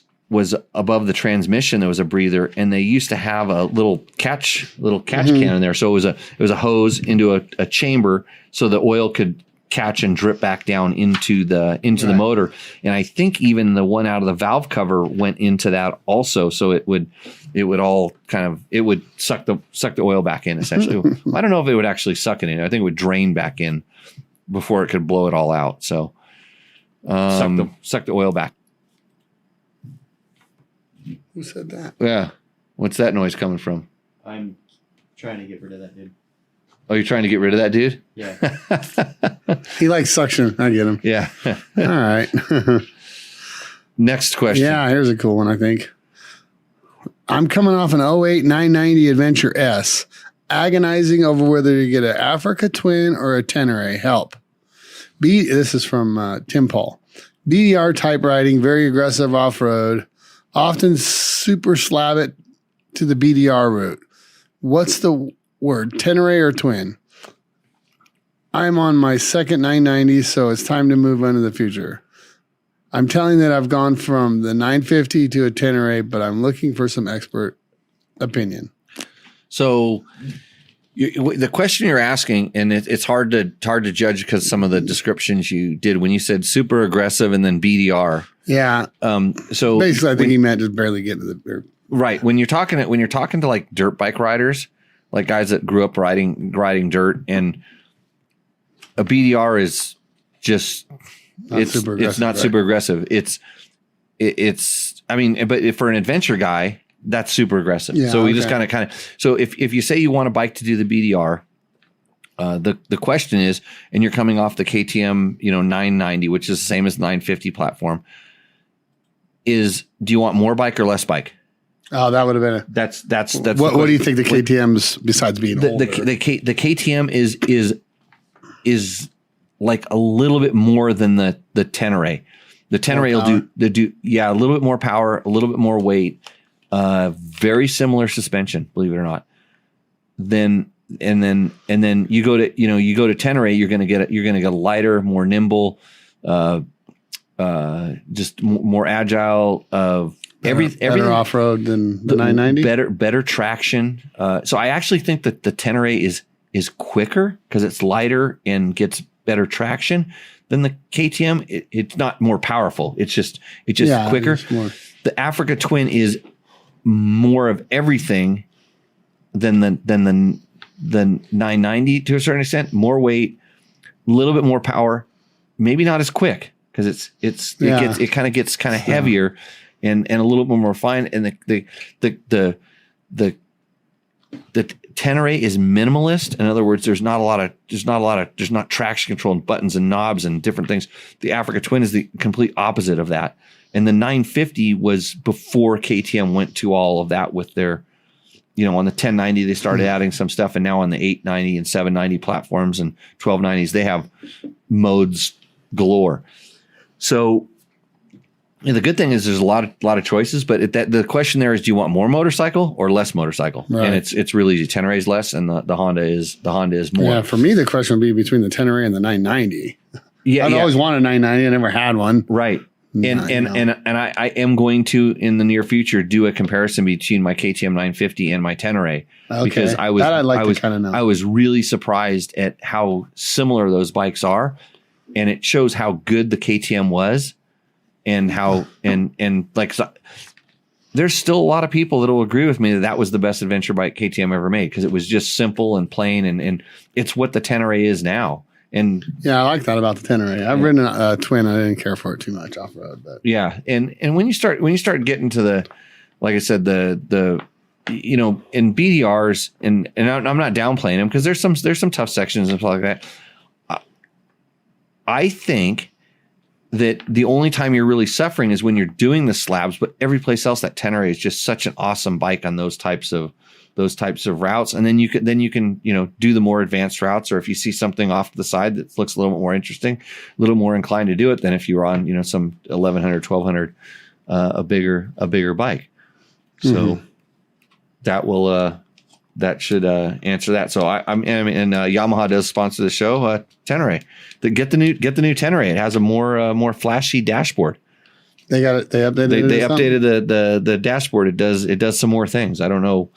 above the transmission. There was a breather, and they used to have a little catch can in there. So it was a hose into a chamber, so the oil could catch and drip back down into the motor. And I think even the one out of the valve cover went into that also. So it would all it would suck the oil back in essentially. I don't know if it would actually suck it in. I think it would drain back in before it could blow it all out. So suck the oil back. Who said that? Yeah. What's that noise coming from? I'm trying to get rid of that dude. Oh, you're trying to get rid of that dude? Yeah. He likes suction. I get him. Yeah. All right. Next question. Yeah, here's a cool one, I think. I'm coming off an 08 990 Adventure S, agonizing over whether to get an Africa Twin or a Tenere. Help. This is from Tim Paul. BDR type riding, very aggressive off-road, often super slab it to the BDR route. What's the word, Tenere or Twin? I'm on my second 990, so it's time to move on to the future. I'm telling that I've gone from the 950 to a Tenere, but I'm looking for some expert opinion. So the question you're asking, and it's hard to judge because some of the descriptions you did when you said super aggressive and then BDR. Yeah. So basically, I think he meant just barely get to the right. When you're talking to like dirt bike riders, like guys that grew up riding dirt, and a BDR is just it's not super aggressive. It's I mean, but for an adventure guy, that's super aggressive. Yeah, so we just kind of so if you say you want a bike to do the BDR, the question is, and you're coming off the KTM 990, which is the same as 950 platform, is do you want more bike or less bike? Oh, that would have been that's what do you think the KTM's besides being older? The KTM is like a little bit more than the Tenere. The Tenere will do a little bit more power, a little bit more weight, very similar suspension, believe it or not. Then you go to Tenere, you're gonna get a lighter, more nimble, just more agile. Everything off road than the 990. Better traction. So I actually think that the Tenere is quicker because it's lighter and gets better traction than the KTM. It's not more powerful. It's just quicker. It's more. The Africa Twin is more of everything than the 990 to a certain extent. More weight, a little bit more power, maybe not as quick because it kind of gets heavier and a little bit more refined. And the Tenere is minimalist. In other words, there's not traction control and buttons and knobs and different things. The Africa Twin is the complete opposite of that. And the 950 was before KTM went to all of that with their, on the 1090, they started adding some stuff. And now on the 890 and 790 platforms and 1290s, they have modes galore. So the good thing is there's a lot of choices, but the question there is, do you want more motorcycle or less motorcycle? Right. And it's really easy. Tenere is less, and the Honda is more. Yeah, for me, the question would be between the Tenere and the 990. Yeah, I've always wanted a 990. I never had one. Right. And I am going to, in the near future, do a comparison between my KTM 950 and my Tenere. Okay. Because I was really surprised at how similar those bikes are, and it shows how good the KTM was, and how there's still a lot of people that will agree with me that was the best adventure bike KTM ever made because it was just simple and plain, and it's what the Tenere is now. And yeah, I like that about the Tenere. I've ridden a Twin. I didn't care for it too much off road, but yeah. And when you start getting to the, like I said, the in BDRs, and I'm not downplaying them because there's some tough sections and stuff like that. I think that the only time you're really suffering is when you're doing the slabs, but every place else, that Tenere is just such an awesome bike on those types of routes. And then you can do the more advanced routes, or if you see something off to the side that looks a little bit more interesting, a little more inclined to do it than if you were on, some 1100, 1200, a bigger bike. So that should answer that. So Yamaha does sponsor the show. Tenere, get the new Tenere. It has a more flashy dashboard. They got it. They updated. They updated the dashboard. It does some more things. I don't know.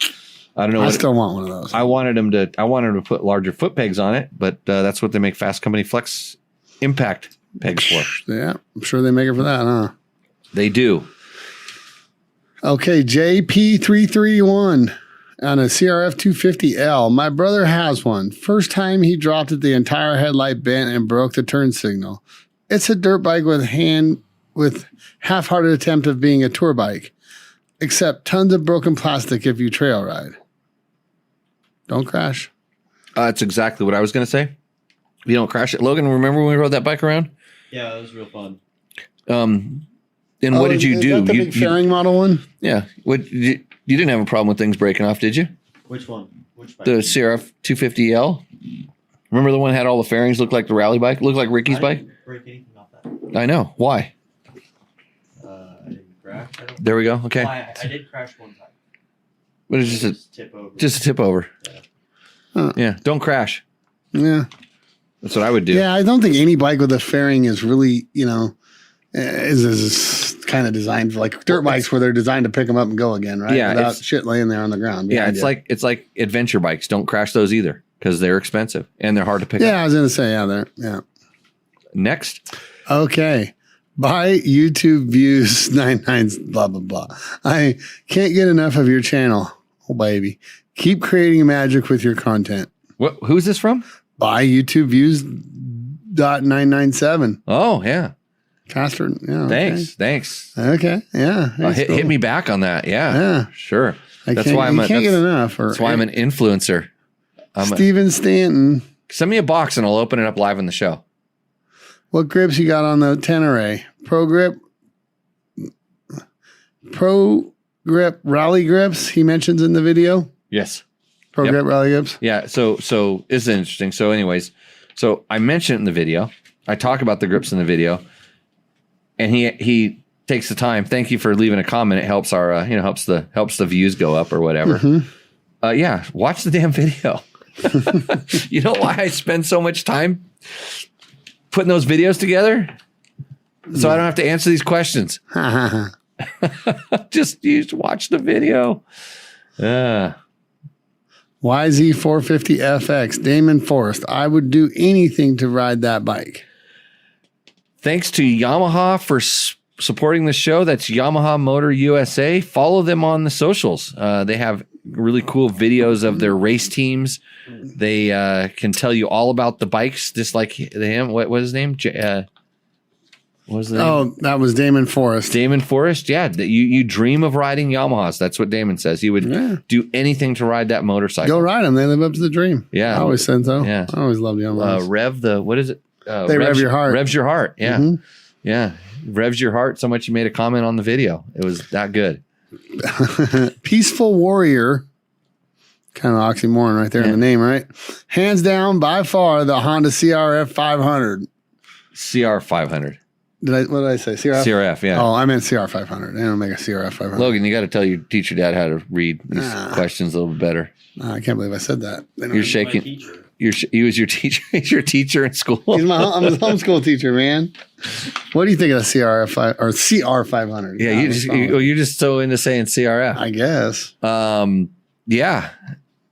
I still want one of those. I wanted them to put larger foot pegs on it, but that's what they make Fasst Company Flex Impact pegs for. Yeah, I'm sure they make it for that, huh? They do. Okay, JP331 on a CRF 250L. My brother has one. First time he dropped it, the entire headlight bent and broke the turn signal. It's a dirt bike with half-hearted attempt of being a tour bike, except tons of broken plastic if you trail ride. Don't crash. That's exactly what I was going to say. You don't crash it. Logan, remember when we rode that bike around? Yeah, it was real fun. And what did you do? That the big fairing model one? Yeah. You didn't have a problem with things breaking off, did you? Which one? Which bike? The CRF 250L. Remember the one that had all the fairings, looked like the rally bike, looked like Ricky's bike? I didn't break anything off that. I know. Why? I didn't crash. There we go. Okay. I did crash one time. But it's just a tip over. Just a tip over. Yeah. Yeah. Don't crash. Yeah. That's what I would do. Yeah, I don't think any bike with a fairing is really, is kind of designed for like dirt bikes where they're designed to pick them up and go again, right? Yeah, without shit laying there on the ground. Yeah, it's like adventure bikes. Don't crash those either because they're expensive and they're hard to pick up. Yeah, I was going to say, yeah. Next. Okay. Buy YouTube views 99, blah, blah, blah. I can't get enough of your channel. Oh, baby. Keep creating magic with your content. Who's this from? Buy YouTube views .997. Oh, yeah. Faster. Yeah. Okay. Thanks. Okay. Yeah. Hit me back on that. Yeah. Sure. That's why I'm get enough. That's why I'm an influencer. Steven Stanton. Send me a box and I'll open it up live on the show. What grips you got on the Tenere? Pro grip rally grips he mentions in the video? Yes. Pro grip rally grips? Yeah. So this is interesting. So anyways, I mentioned it in the video. I talk about the grips in the video. And he takes the time. Thank you for leaving a comment. It helps our helps the views go up or whatever. Mm-hmm. Yeah, watch the damn video. You know why I spend so much time putting those videos together? So I don't have to answer these questions. Just watch the video. YZ450FX, Damon Forrest. I would do anything to ride that bike. Thanks to Yamaha for supporting the show. That's Yamaha Motor USA. Follow them on the socials. They have really cool videos of their race teams. They can tell you all about the bikes, just like him. What was his name? What was the name? Oh, that was Damon Forrest. Damon Forrest. Yeah, you dream of riding Yamahas. That's what Damon says. He would do anything to ride that motorcycle. Go ride them. They live up to the dream. Yeah. I always said so. Yeah. I always loved Yamahas. What is it? They rev your heart. Revs your heart. Yeah. Mhm. Yeah. Revs your heart so much you made a comment on the video. It was that good. Peaceful Warrior. Kind of oxymoron right there in the name, right? Hands down, by far, the Honda CRF 500. CR 500. What did I say? CRF? CRF, yeah. Oh, I meant CR 500. They don't make a CRF 500. Logan, you got to tell your teacher dad how to read these questions a little bit better. I can't believe I said that. You're shaking. He was your teacher. He's your teacher in school. I'm his homeschool teacher, man. What do you think of the CR 500? Yeah, you're just so into saying CRF. I guess. Yeah.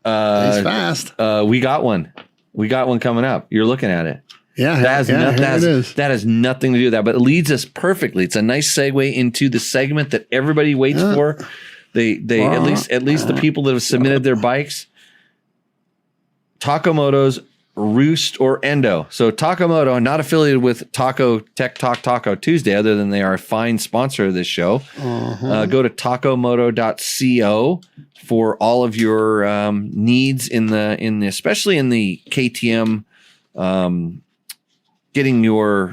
He's fast. We got one. We got one coming up. You're looking at it. Yeah, that that has nothing to do with that, but it leads us perfectly. It's a nice segue into the segment that everybody waits for. They at least the people that have submitted their bikes. Takamoto's Roost or Endo. So Takamoto, not affiliated with Taco Tech Talk Taco Tuesday, other than they are a fine sponsor of this show. Go to tacomoto.co for all of your needs in the especially in the KTM. Getting your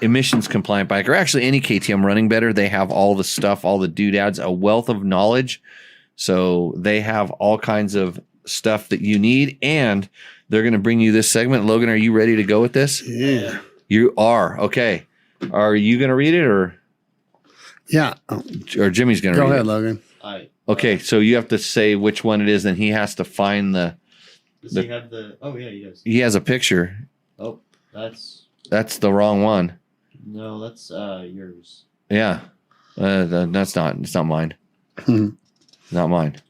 emissions compliant bike, or actually any KTM running better. They have all the stuff, all the doodads, a wealth of knowledge. So they have all kinds of stuff that you need, and they're going to bring you this segment. Logan, are you ready to go with this? Yeah. You are. Okay. Are you going to read it, or? Yeah. Or Jimmy's going to read it? Go ahead, Logan. Okay, so you have to say which one it is, and he has to find the... Does he have the... Oh, yeah, he does. He has a picture. Oh, That's the wrong one. No, that's yours. Yeah. It's not mine. Not mine.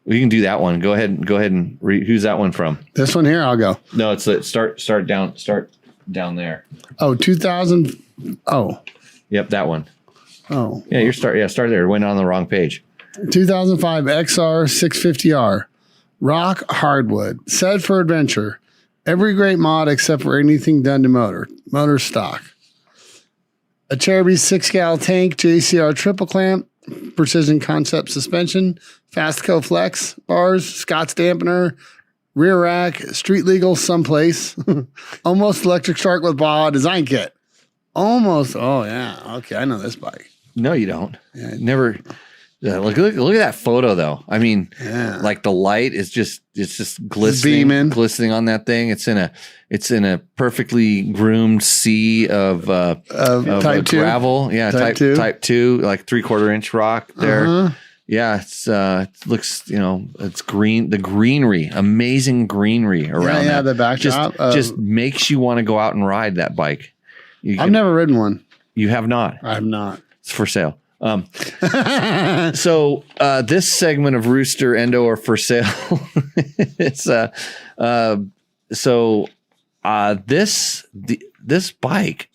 We can do that one. Go ahead and read. Who's that one from? This one here, I'll go. No, it's start down there. Oh, 2000. Oh. Yep, that one. Oh. Yeah, start there. It went on the wrong page. 2005 XR 650R. Rock hardwood. Set for adventure. Every great mod except for anything done to motor stock. A Cherubi 6-gal tank, JCR triple clamp, precision concept suspension, Fastco flex bars, Scott's dampener, rear rack, street legal someplace, almost electric shark with Baja design kit. Almost. Oh yeah. Okay, I know this bike. No, you don't. Yeah, never. Yeah, look at that photo though. I mean, like the light is just glistening on that thing. It's in a perfectly groomed sea of type 2 gravel. Yeah, type 2, like 3/4 inch rock there. Yeah, it looks, it's green, the greenery, amazing greenery around that. The backdrop just makes you want to go out and ride that bike. I've never ridden one. You have not? I have not. It's for sale. So this segment of Rooster Endo or for sale, it's this bike,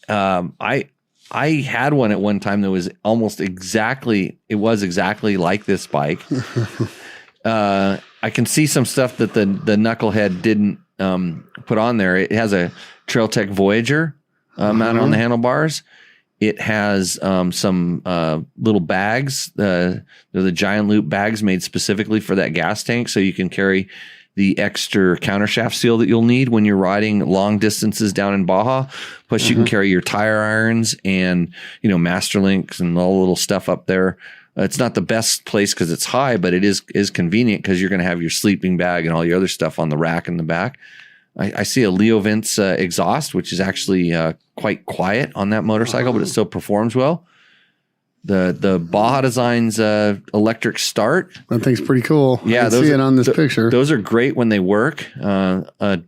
I had one at one time that was almost exactly like this bike. I can see some stuff that the knucklehead didn't put on there. It has a Trail Tech Voyager mounted on the handlebars. It has some little bags. They're the giant loop bags made specifically for that gas tank, so you can carry the extra countershaft seal that you'll need when you're riding long distances down in Baja. Plus, you can carry your tire irons and master links and all the little stuff up there. It's not the best place because it's high, but it is convenient because you're going to have your sleeping bag and all your other stuff on the rack in the back. I see a Leo Vince exhaust, which is actually quite quiet on that motorcycle, but it still performs well. The Baja Designs electric start. That thing's pretty cool. Yeah, I see it on this picture. Those are great when they work.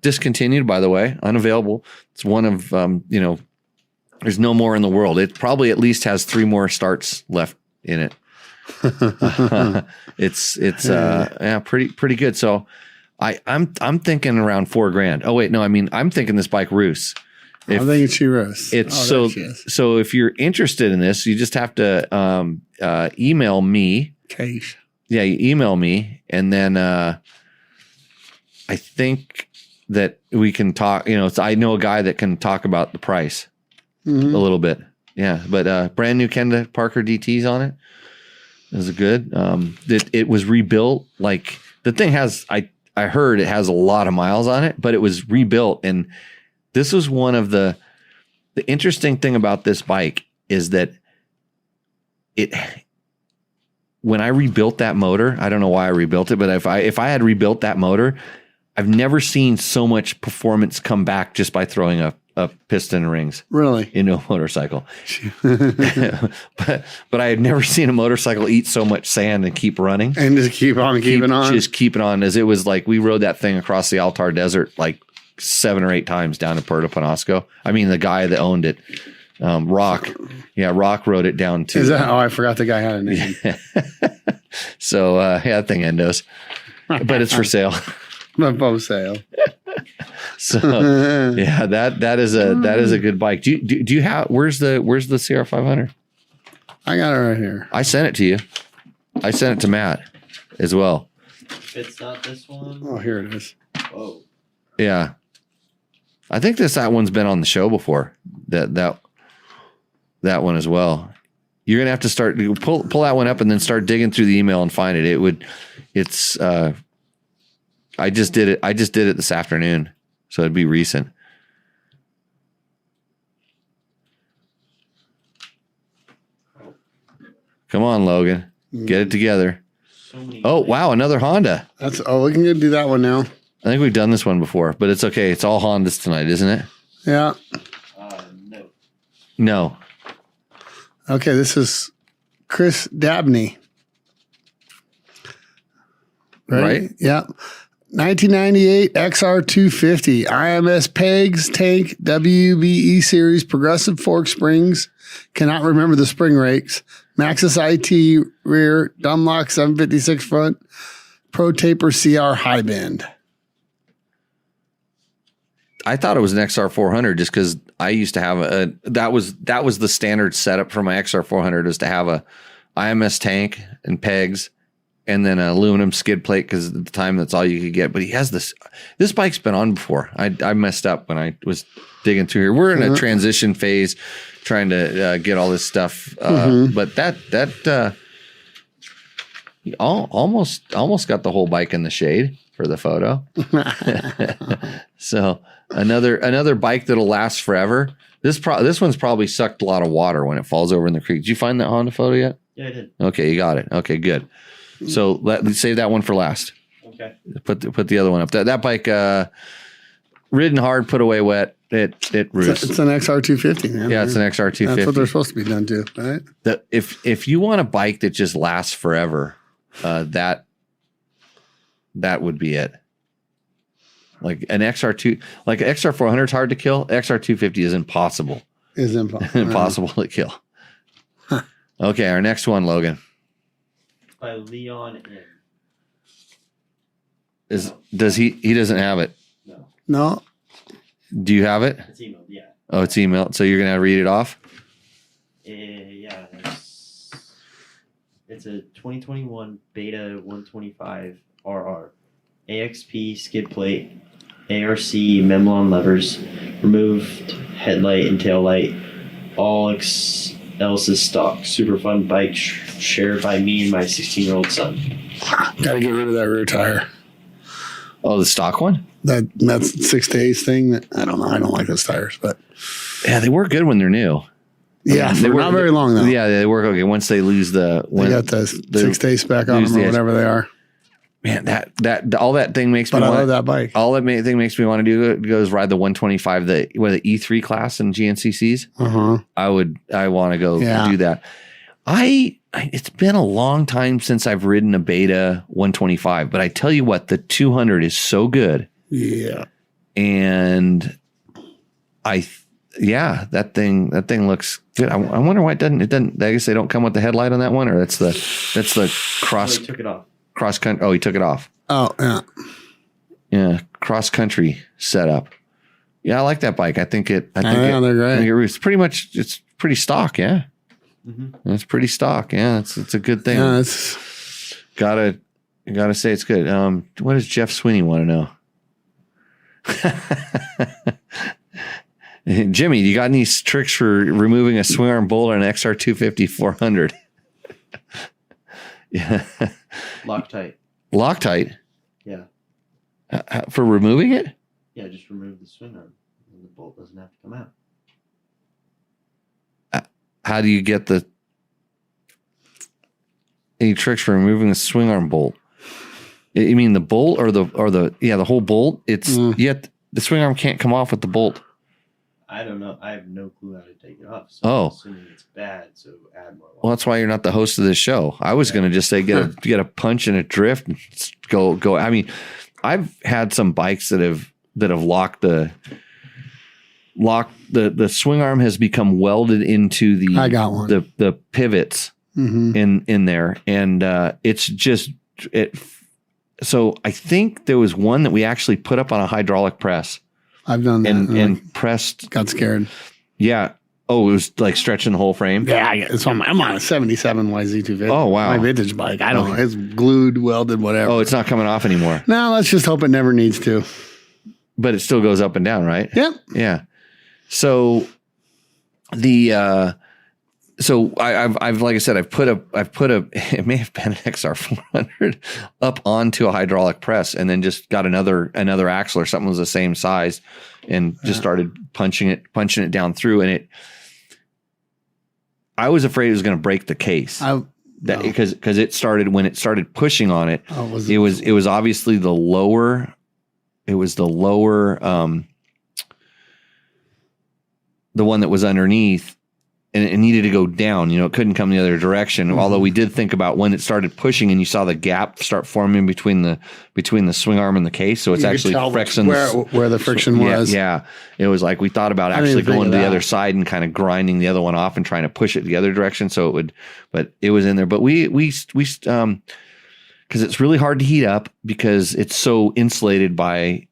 Discontinued, by the way, unavailable. It's one of there's no more in the world. It probably at least has 3 more starts left in it. pretty good. So I'm thinking around $4,000. Oh wait, no, I'm thinking this bike Roos. I'm thinking she roasts. So if you're interested in this, you just have to email me. Case. Yeah, you email me, and then I think that we can talk. I know a guy that can talk about the price a little bit. Yeah, but brand new Kenda Parker DTs on it. It was good. It was rebuilt. Like the thing has, I heard it has a lot of miles on it, but it was rebuilt. And this was one of the interesting thing about this bike is that when I rebuilt that motor, I don't know why I rebuilt it, but if I had rebuilt that motor, I've never seen so much performance come back just by throwing a piston and rings really into a motorcycle. but I had never seen a motorcycle eat so much sand and keep running and just keep on keeping on. Just keep it on, as it was like we rode that thing across the Altar Desert like 7 or 8 times down to Puerto Penasco. I mean, the guy that owned it, Rock. Yeah, Rock rode it down to. Is that? Oh, I forgot the guy had a name. So that thing endos, but it's for sale. Both sale. So yeah, that is a good bike. Do you have? Where's the CR500? I got it right here. I sent it to you. I sent it to Matt as well. If it's not this one. Oh, here it is. Oh. Yeah, I think that one's been on the show before. That one as well. You're gonna have to start pull that one up and then start digging through the email and find it. It's. I just did it this afternoon, so it'd be recent. Come on, Logan, get it together. Oh wow, another Honda. We can go do that one now. I think we've done this one before, but it's okay. It's all Hondas tonight, isn't it? Yeah. No. Okay, this is Chris Dabney. Right? Yeah. 1998 XR250 IMS pegs tank WBE series progressive fork springs. Cannot remember the spring rakes. Maxxis IT rear, Dunlock 756 front, Pro Taper CR high bend. I thought it was an XR400 just because I used to have that was the standard setup for my XR400 is to have a IMS tank and pegs and then an aluminum skid plate because at the time that's all you could get. But he has this bike's been on before. I messed up when I was digging through here. We're in a transition phase trying to get all this stuff. But that almost got the whole bike in the shade for the photo. So another bike that'll last forever. This one's probably sucked a lot of water when it falls over in the creek. Did you find that Honda photo yet? Yeah, I did. Okay, you got it. Okay, good. So let's save that one for last. Okay. Put the other one up. That bike, ridden hard, put away wet. It roosts. It's an XR250, man. Yeah, it's an XR250. That's what they're supposed to be done to, right? If you want a bike that just lasts forever, that would be it. Like an XR2, like an XR400 is hard to kill. XR250 is impossible. Is impossible. Impossible to kill. Huh. Okay, our next one, Logan. By Leon M. Does he doesn't have it? No. Do you have it? It's emailed, yeah. Oh, it's emailed. So you're gonna read it off? Yeah. It's a 2021 Beta 125 RR. AXP skid plate, ARC Memlon levers, removed headlight and tail light, all else is stock. Super fun bike shared by me and my 16-year-old son. Gotta get rid of that rear tire. Oh, the stock one? That's 6 days thing. I don't know. I don't like those tires, but yeah, they work good when they're new. Yeah, they work not very long though. Yeah, they work okay. Once they lose they got the 6 days back on them or whatever they are. Man, that all that thing makes me. But I love that bike. All that thing makes me want to do is ride the 125, the E3 class in GNCCs. I want to go do that. It's been a long time since I've ridden a Beta 125, but I tell you what, the 200 is so good. Yeah, and yeah, that thing looks good. I wonder why it doesn't. I guess they don't come with the headlight on that one, or that's the cross. He took it off. Cross country. Oh, he took it off. Oh, yeah. Yeah, cross country setup. Yeah, I like that bike. I think they're great. It's pretty stock. Yeah, it's pretty stock. Yeah, it's a good thing. Yeah, gotta say it's good. What does Jeff Sweeney want to know? Jimmy, you got any tricks for removing a swing arm bolt on an XR250 400? Yeah. Loctite. Loctite? Yeah. For removing it? Yeah, just remove the swing arm and the bolt doesn't have to come out. How do you get any tricks for removing the swing arm bolt? You mean the bolt or the whole bolt? It's yet the swing arm can't come off with the bolt. I don't know. I have no clue how to take it off. So I'm assuming it's bad, so add more. Well, that's why you're not the host of this show. I was going to just say get a punch and a drift and go. I mean, I've had some bikes that have locked the swing arm has become welded into the I got one. the pivots in there, and it's just it. So I think there was one that we actually put up on a hydraulic press. I've done that. And pressed. Got scared. Yeah. Oh, it was like stretching the whole frame? Yeah. I'm on a 77 YZ250. Oh, wow. My vintage bike. I don't know. It's glued, welded, whatever. Oh, it's not coming off anymore. No, let's just hope it never needs to. But it still goes up and down, right? Yep. Yeah. So I've like I said, I've put a it may have been an XR400 up onto a hydraulic press and then just got another axle or something was the same size and just started punching it down through, and I was afraid it was going to break the case. Because it started when it started pushing on it. It was obviously the lower. It was the lower, the one that was underneath. And it needed to go down, it couldn't come the other direction. Although we did think about when it started pushing and you saw the gap start forming between the swing arm and the case. So it's actually flexing where the friction was. Yeah. It was like we thought about actually going to the other side and kind of grinding the other one off and trying to push it the other direction. So it would, but it was in there. But we because it's really hard to heat up because it's so insulated by,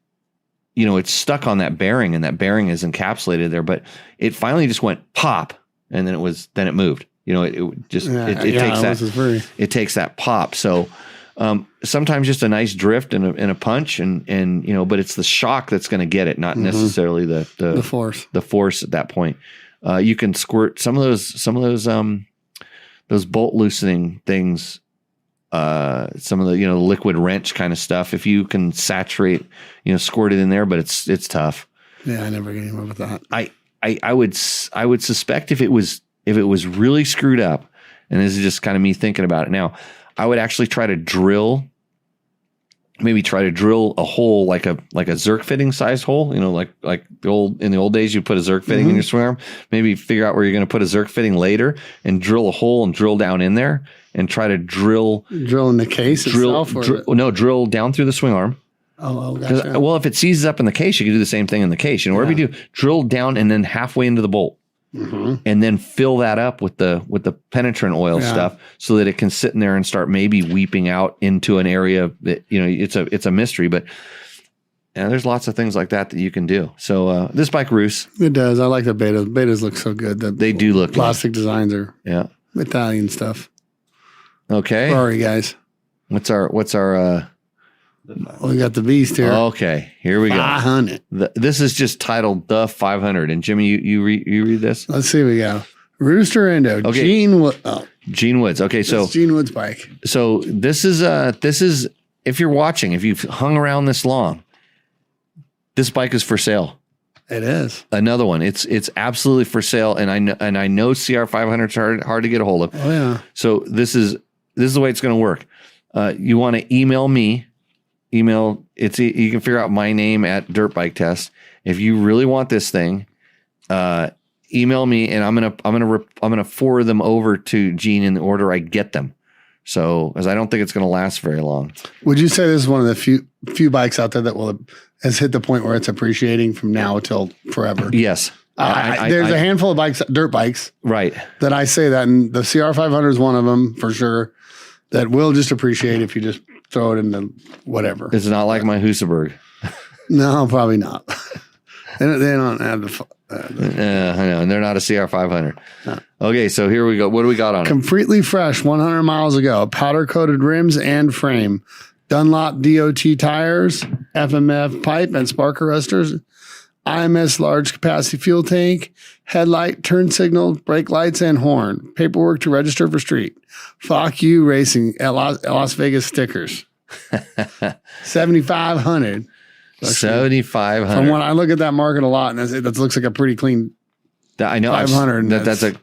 it's stuck on that bearing and that bearing is encapsulated there. But it finally just went pop. And then it moved, it takes that pop. So, sometimes just a nice drift and a punch and but it's the shock that's going to get it, not necessarily the force at that point. You can squirt some of those bolt loosening things, some of the, liquid wrench kind of stuff. If you can saturate, squirt it in there, but it's tough. Yeah. I never get anywhere with that. I would suspect if it was really screwed up, and this is just kind of me thinking about it now, I would actually try to drill a hole like a Zerk fitting sized hole, like in the old days you put a Zerk fitting in your swing arm. Maybe figure out where you're going to put a Zerk fitting later and drill a hole and drill down in there and try to drill in the case itself. Drill down through the swing arm. Oh, gotcha. Well, if it seizes up in the case, you can do the same thing in the case. Whatever you do, drill down and then halfway into the bolt, and then fill that up with the penetrant oil stuff, so that it can sit in there and start maybe weeping out into an area that it's a mystery. But there's lots of things like that you can do. So this bike roos. It does. I like the betas. Betas look so good. They do look. Plastic designs are Italian stuff. Okay. Sorry, guys. What's our we got the beast here. Okay, here we go. 500. This is just titled The 500. And Jimmy, you read this? Let's see. We go. Rooster Endo. Okay. Gene Woods. Okay, so Gene Woods bike. So this is if you're watching, if you've hung around this long, this bike is for sale. It is another one. It's absolutely for sale, and I know CR500s are hard to get a hold of. Oh yeah. So this is the way it's going to work. You want to email me. You can figure out my name at Dirt Bike Test. If you really want this thing, email me, and I'm gonna forward them over to Gene in the order I get them. So, as I don't think it's going to last very long. Would you say this is one of the few bikes out there that has hit the point where it's appreciating from now till forever? Yes. There's a handful of bikes, dirt bikes, right, that I say that, and the CR500 is one of them for sure. That will just appreciate if you just throw it into whatever. It's not like my Husaberg. No, probably not. They don't have the. I know, and they're not a CR500. No. Okay, so here we go. What do we got on it? Completely fresh, 100 miles ago. Powder coated rims and frame. Dunlop DOT tires, FMF pipe and spark arresters, IMS large capacity fuel tank, headlight, turn signal, brake lights, and horn. Paperwork to register for street. Fuck you racing at Las Vegas stickers. 7,500. 7,500. From when I look at that market a lot, and that looks like a pretty clean. I know 500.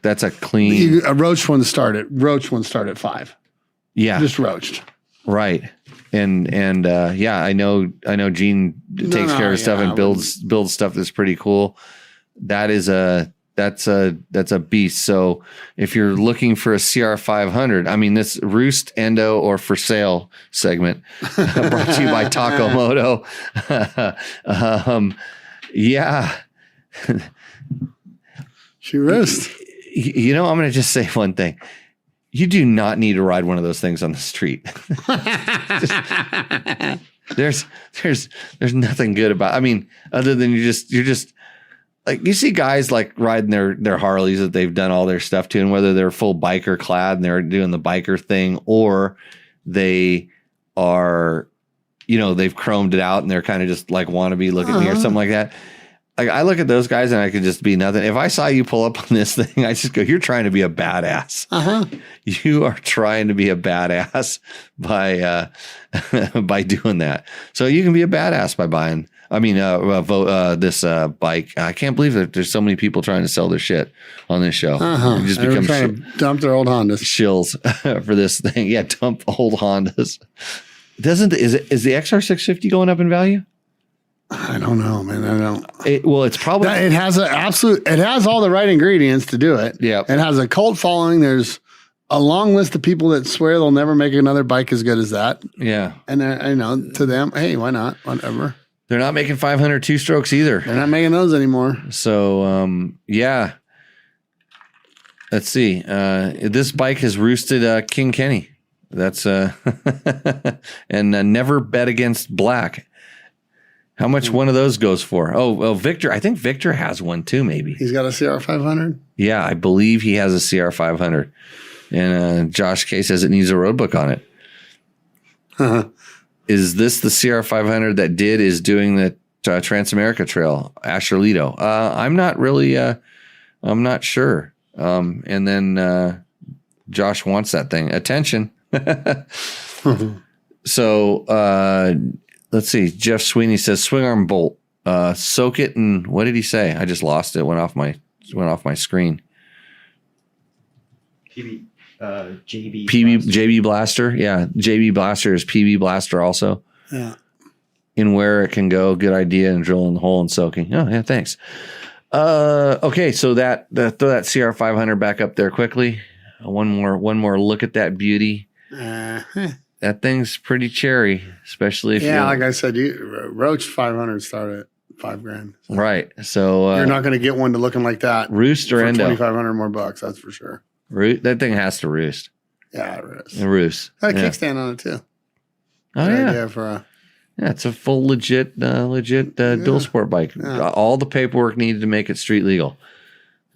That's a clean. A roached one start at 5. Yeah, just roached. Right. And yeah, I know Gene takes care of stuff and builds stuff that's pretty cool. That's a beast. So if you're looking for a CR500, I mean, this Roost, Endo, or for sale segment brought to you by Taco Moto. Yeah. She roast. You know, I'm going to just say one thing. You do not need to ride one of those things on the street. There's nothing good about. I mean, other than you're just like, you see guys like riding their Harleys that they've done all their stuff to, and whether they're full biker clad and they're doing the biker thing, or they are, you know, they've chromed it out and they're kind of just like wannabe look at me or something like that. Like, I look at those guys and I could just be nothing. If I saw you pull up on this thing, I just go, you're trying to be a badass. You are trying to be a badass by doing that. So you can be a badass by buying, this bike. I can't believe that there's so many people trying to sell their shit on this show. You just become trying to dump their old Hondas. Shills for this thing. Yeah, dump old Hondas. Is the XR650 going up in value? I don't know, man. I don't. It's probably it has all the right ingredients to do it. Yeah, it has a cult following. There's a long list of people that swear they'll never make another bike as good as that. Yeah, and I know to them, hey, why not? Whatever. They're not making 500 2-strokes either. They're not making those anymore. So yeah. Let's see. This bike has roosted King Kenny. That's and never bet against black. How much one of those goes for? Oh, Victor. I think Victor has one too, maybe. He's got a CR500? Yeah, I believe he has a CR500. And Josh K says it needs a road book on it. Is this the CR500 that is doing the Transamerica Trail, Asherlito? I'm not really, I'm not sure. And then Josh wants that thing. Attention. So, let's see. Jeff Sweeney says swing arm bolt, soak it, and what did he say? I just lost it. Went off my screen. JB Blaster. Yeah, JB Blaster is PB Blaster also. Yeah. In where it can go, good idea, and drilling the hole and soaking. Oh yeah, thanks. Okay, so throw that CR500 back up there quickly. One more look at that beauty. That thing's pretty cherry, especially if like I said, Roach 500 start at $5,000. Right. So you're not going to get one to looking like that. Roost or Endo? $2,500 more bucks, that's for sure. That thing has to roost. Yeah, it roosts. It roosts. Got a kickstand on it too. Oh yeah. It's a full legit dual sport bike. Yeah. All the paperwork needed to make it street legal.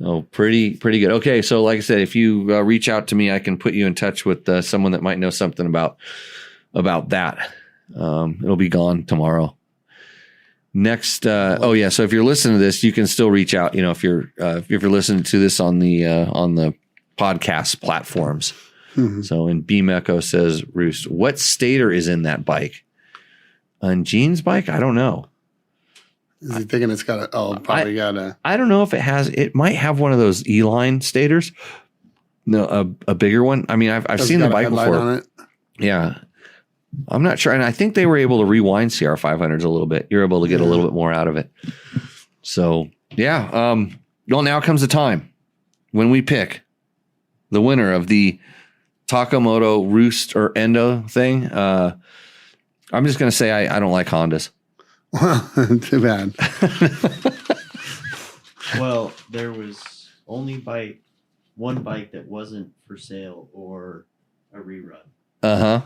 Oh, pretty good. Okay, so like I said, if you reach out to me, I can put you in touch with someone that might know something about that. It'll be gone tomorrow. Next, so if you're listening to this, you can still reach out. You know, if you're listening to this on the podcast platforms. Mm-hmm. So, and B Echo says, Roost, what stator is in that bike? On Gene's bike, I don't know. Is he thinking it's got I don't know if it has. It might have one of those E-line stators. No, a bigger one. I mean, I've seen the bike before. On it? Yeah, I'm not sure, and I think they were able to rewind CR500s a little bit. You're able to get a little bit more out of it. So yeah. Well, now comes the time when we pick the winner of the Taco Moto Roost or Endo thing. I'm just going to say I don't like Hondas. Too bad. Well, there was only one bike that wasn't for sale or a rerun. Uh-huh.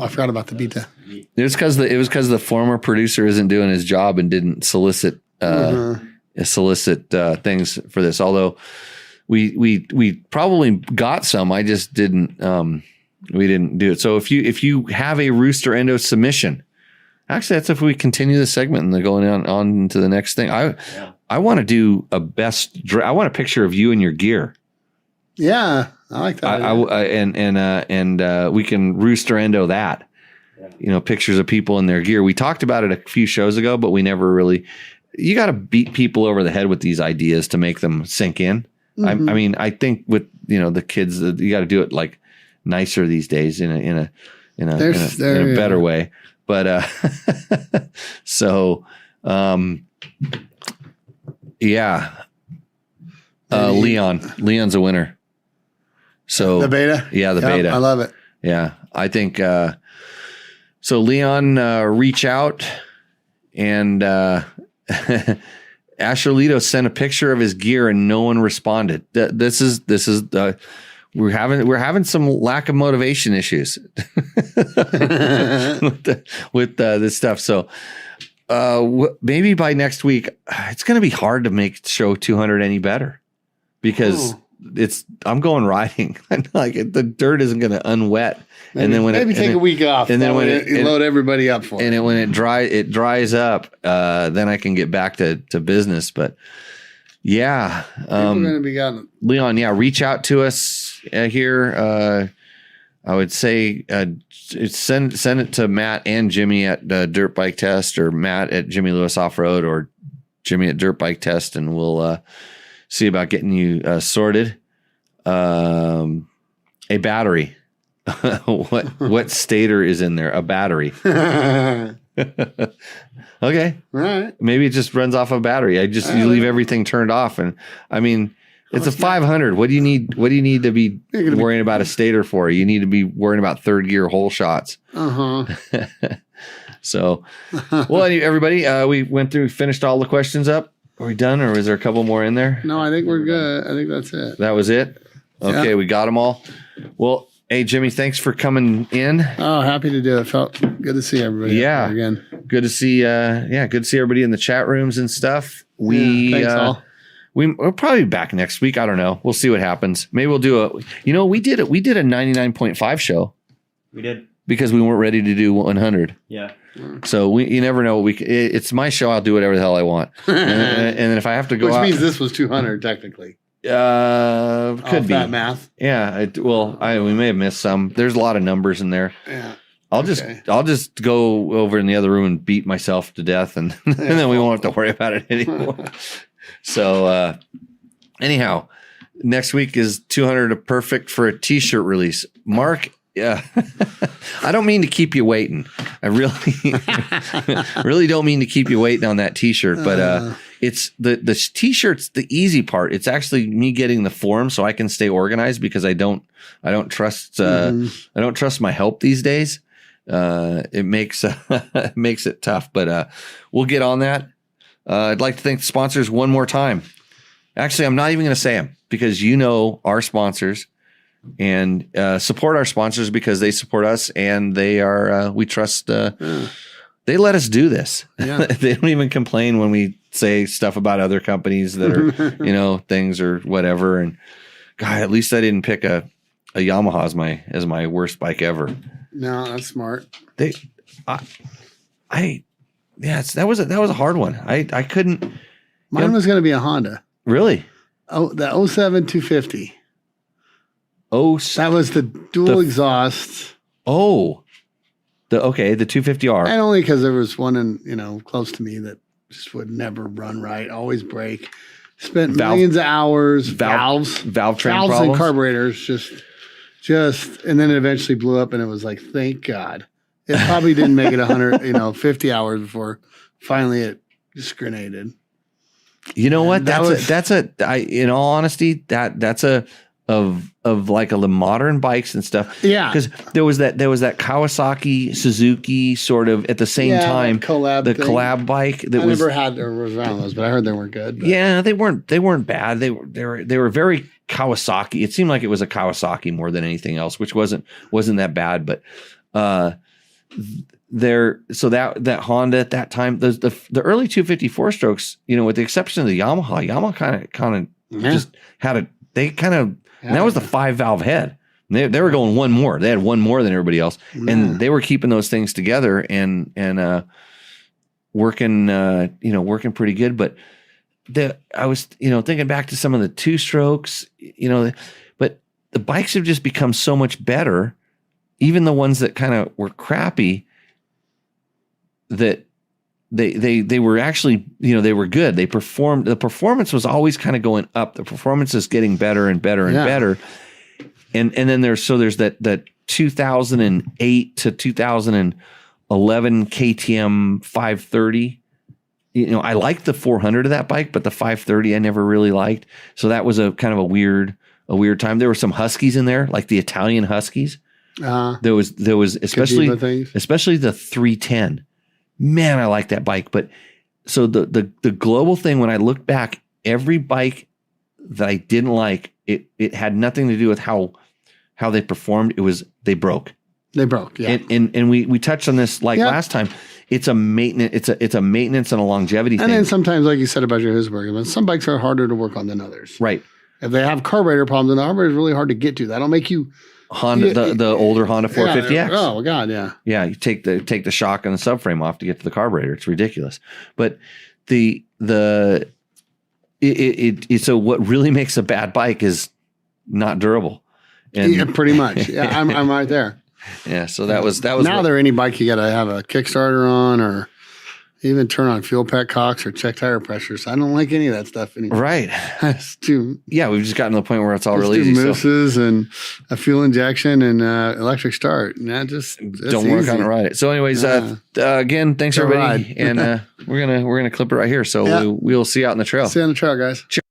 I forgot about the Beta. It was because the former producer isn't doing his job and didn't solicit things for this. Although we probably got some, I just didn't. We didn't do it. So if you have a Rooster Endo submission, actually, that's if we continue the segment and then going on to the next thing. I want to do a best. I want a picture of you and your gear. Yeah, I like that. And we can Rooster Endo that. Yeah. Pictures of people in their gear. We talked about it a few shows ago, but we never really. You got to beat people over the head with these ideas to make them sink in. Mm-hmm. I mean, I think with the kids, you got to do it like nicer these days in a better way. But yeah. Leon's a winner. So the Beta? Yeah, the Beta. I love it. Yeah. I think so Leon, reach out, and Asher Lito sent a picture of his gear and no one responded. This is we're having some lack of motivation issues with this stuff. So maybe by next week, it's going to be hard to make show 200 any better because I'm going riding. Like the dirt isn't going to unwet. And then take a week off, and then when you load everybody up for it. And when it dries up, then I can get back to business. But yeah, going to be gotten. Leon, reach out to us here. I would say send it to Matt and Jimmy at Dirt Bike Test, or Matt at Jimmy Lewis Off Road, or Jimmy at Dirt Bike Test, and we'll see about getting you sorted. A battery. What stator is in there? A battery. Okay. All right. Maybe it just runs off a battery. You leave everything turned off, and I mean, it's a 500. What do you need? What do you need to be worrying about a stator for? You need to be worrying about third gear hole shots. So, well, everybody, we finished all the questions up. Are we done, or is there a couple more in there? No, I think we're good. I think that's it. That was it. Okay, we got them all. Well, hey, Jimmy, thanks for coming in. Oh, happy to do it. Felt good to see everybody. Yeah, again. Good to see. Good to see everybody in the chat rooms and stuff. Thanks all. We'll probably be back next week. I don't know. We'll see what happens. Maybe we'll do we did a 99.5 show. We did. Because we weren't ready to do 100. Yeah. So you never know. It's my show. I'll do whatever the hell I want. and then if I have to go Which means this was 200 technically. Could be that math. Yeah. We may have missed some. There's a lot of numbers in there. Yeah. I'll just go over in the other room and beat myself to death, and then we won't have to worry about it anymore. So, anyhow, next week is 200 perfect for a t-shirt release. Mark, yeah, I don't mean to keep you waiting. I really don't mean to keep you waiting on that t-shirt, but it's the t-shirt's the easy part. It's actually me getting the form so I can stay organized, because I don't trust I don't trust my help these days. It makes it tough, but we'll get on that. I'd like to thank the sponsors one more time. Actually, I'm not even going to say them, because our sponsors, and support our sponsors because they support us, and they are we trust. They let us do this. Yeah. They don't even complain when we say stuff about other companies that are things or whatever. And God, at least I didn't pick a Yamaha as my worst bike ever. No, that's smart. That was a hard one. I couldn't. Mine was going to be a Honda. Really? Oh, the 07 250. Oh, that was the dual exhaust. Oh, the 250R. And only because there was one close to me that just would never run right, always break. Spent millions of hours, valve problems, and carburetors, just, and then it eventually blew up, and it was like, thank God. It probably didn't make it 100, 50 hours before finally it just grenaded. You know what? In all honesty, that's a of like the modern bikes and stuff. Yeah. Because there was that Kawasaki Suzuki sort of at the same time collab thing. collab bike that I never had or was around those, but I heard they weren't good. But. Yeah, they weren't bad. They were very Kawasaki. It seemed like it was a Kawasaki more than anything else, which wasn't that bad. But so that Honda at that time, the early 254 strokes, with the exception of the Yamaha kind of just had and that was the 5-valve head. They were going one more. They had one more than everybody else, and they were keeping those things together and working pretty good. But I was thinking back to some of the 2-strokes, but the bikes have just become so much better, even the ones that kind of were crappy. That they were actually, they were good. They performed. The performance was always kind of going up. The performance is getting better and better and better. And then there's that 2008 to 2011 KTM 530. I liked the 400 of that bike, but the 530 I never really liked. So that was a kind of a weird time. There were some Huskies in there, like the Italian Huskies. There was especially the 310. Man, I like that bike. But so the global thing, when I look back, every bike that I didn't like, it had nothing to do with how they performed. It was they broke. They broke, yeah. And we touched on this last time. It's a maintenance. It's a maintenance and a longevity thing. And then sometimes, like you said about your Husberg, some bikes are harder to work on than others. Right. If they have carburetor problems, then the carburetor is really hard to get to. That'll make you. Honda, the older Honda 450X. Oh God, yeah. Yeah, you take the shock and the subframe off to get to the carburetor. It's ridiculous. But so what really makes a bad bike is not durable. And yeah, pretty much. Yeah, I'm right there. Yeah, so that was now there any bike you got to have a Kickstarter on or even turn on fuel pack cocks or check tire pressures. I don't like any of that stuff anymore. Right. It's too. Yeah, we've just gotten to the point where it's all really easy. Mooses and a fuel injection and electric start. And that just don't work on it right. So, anyways, again, thanks everybody, and we're gonna clip it right here. So we'll see you out in the trail. See you on the trail, guys. Cheers.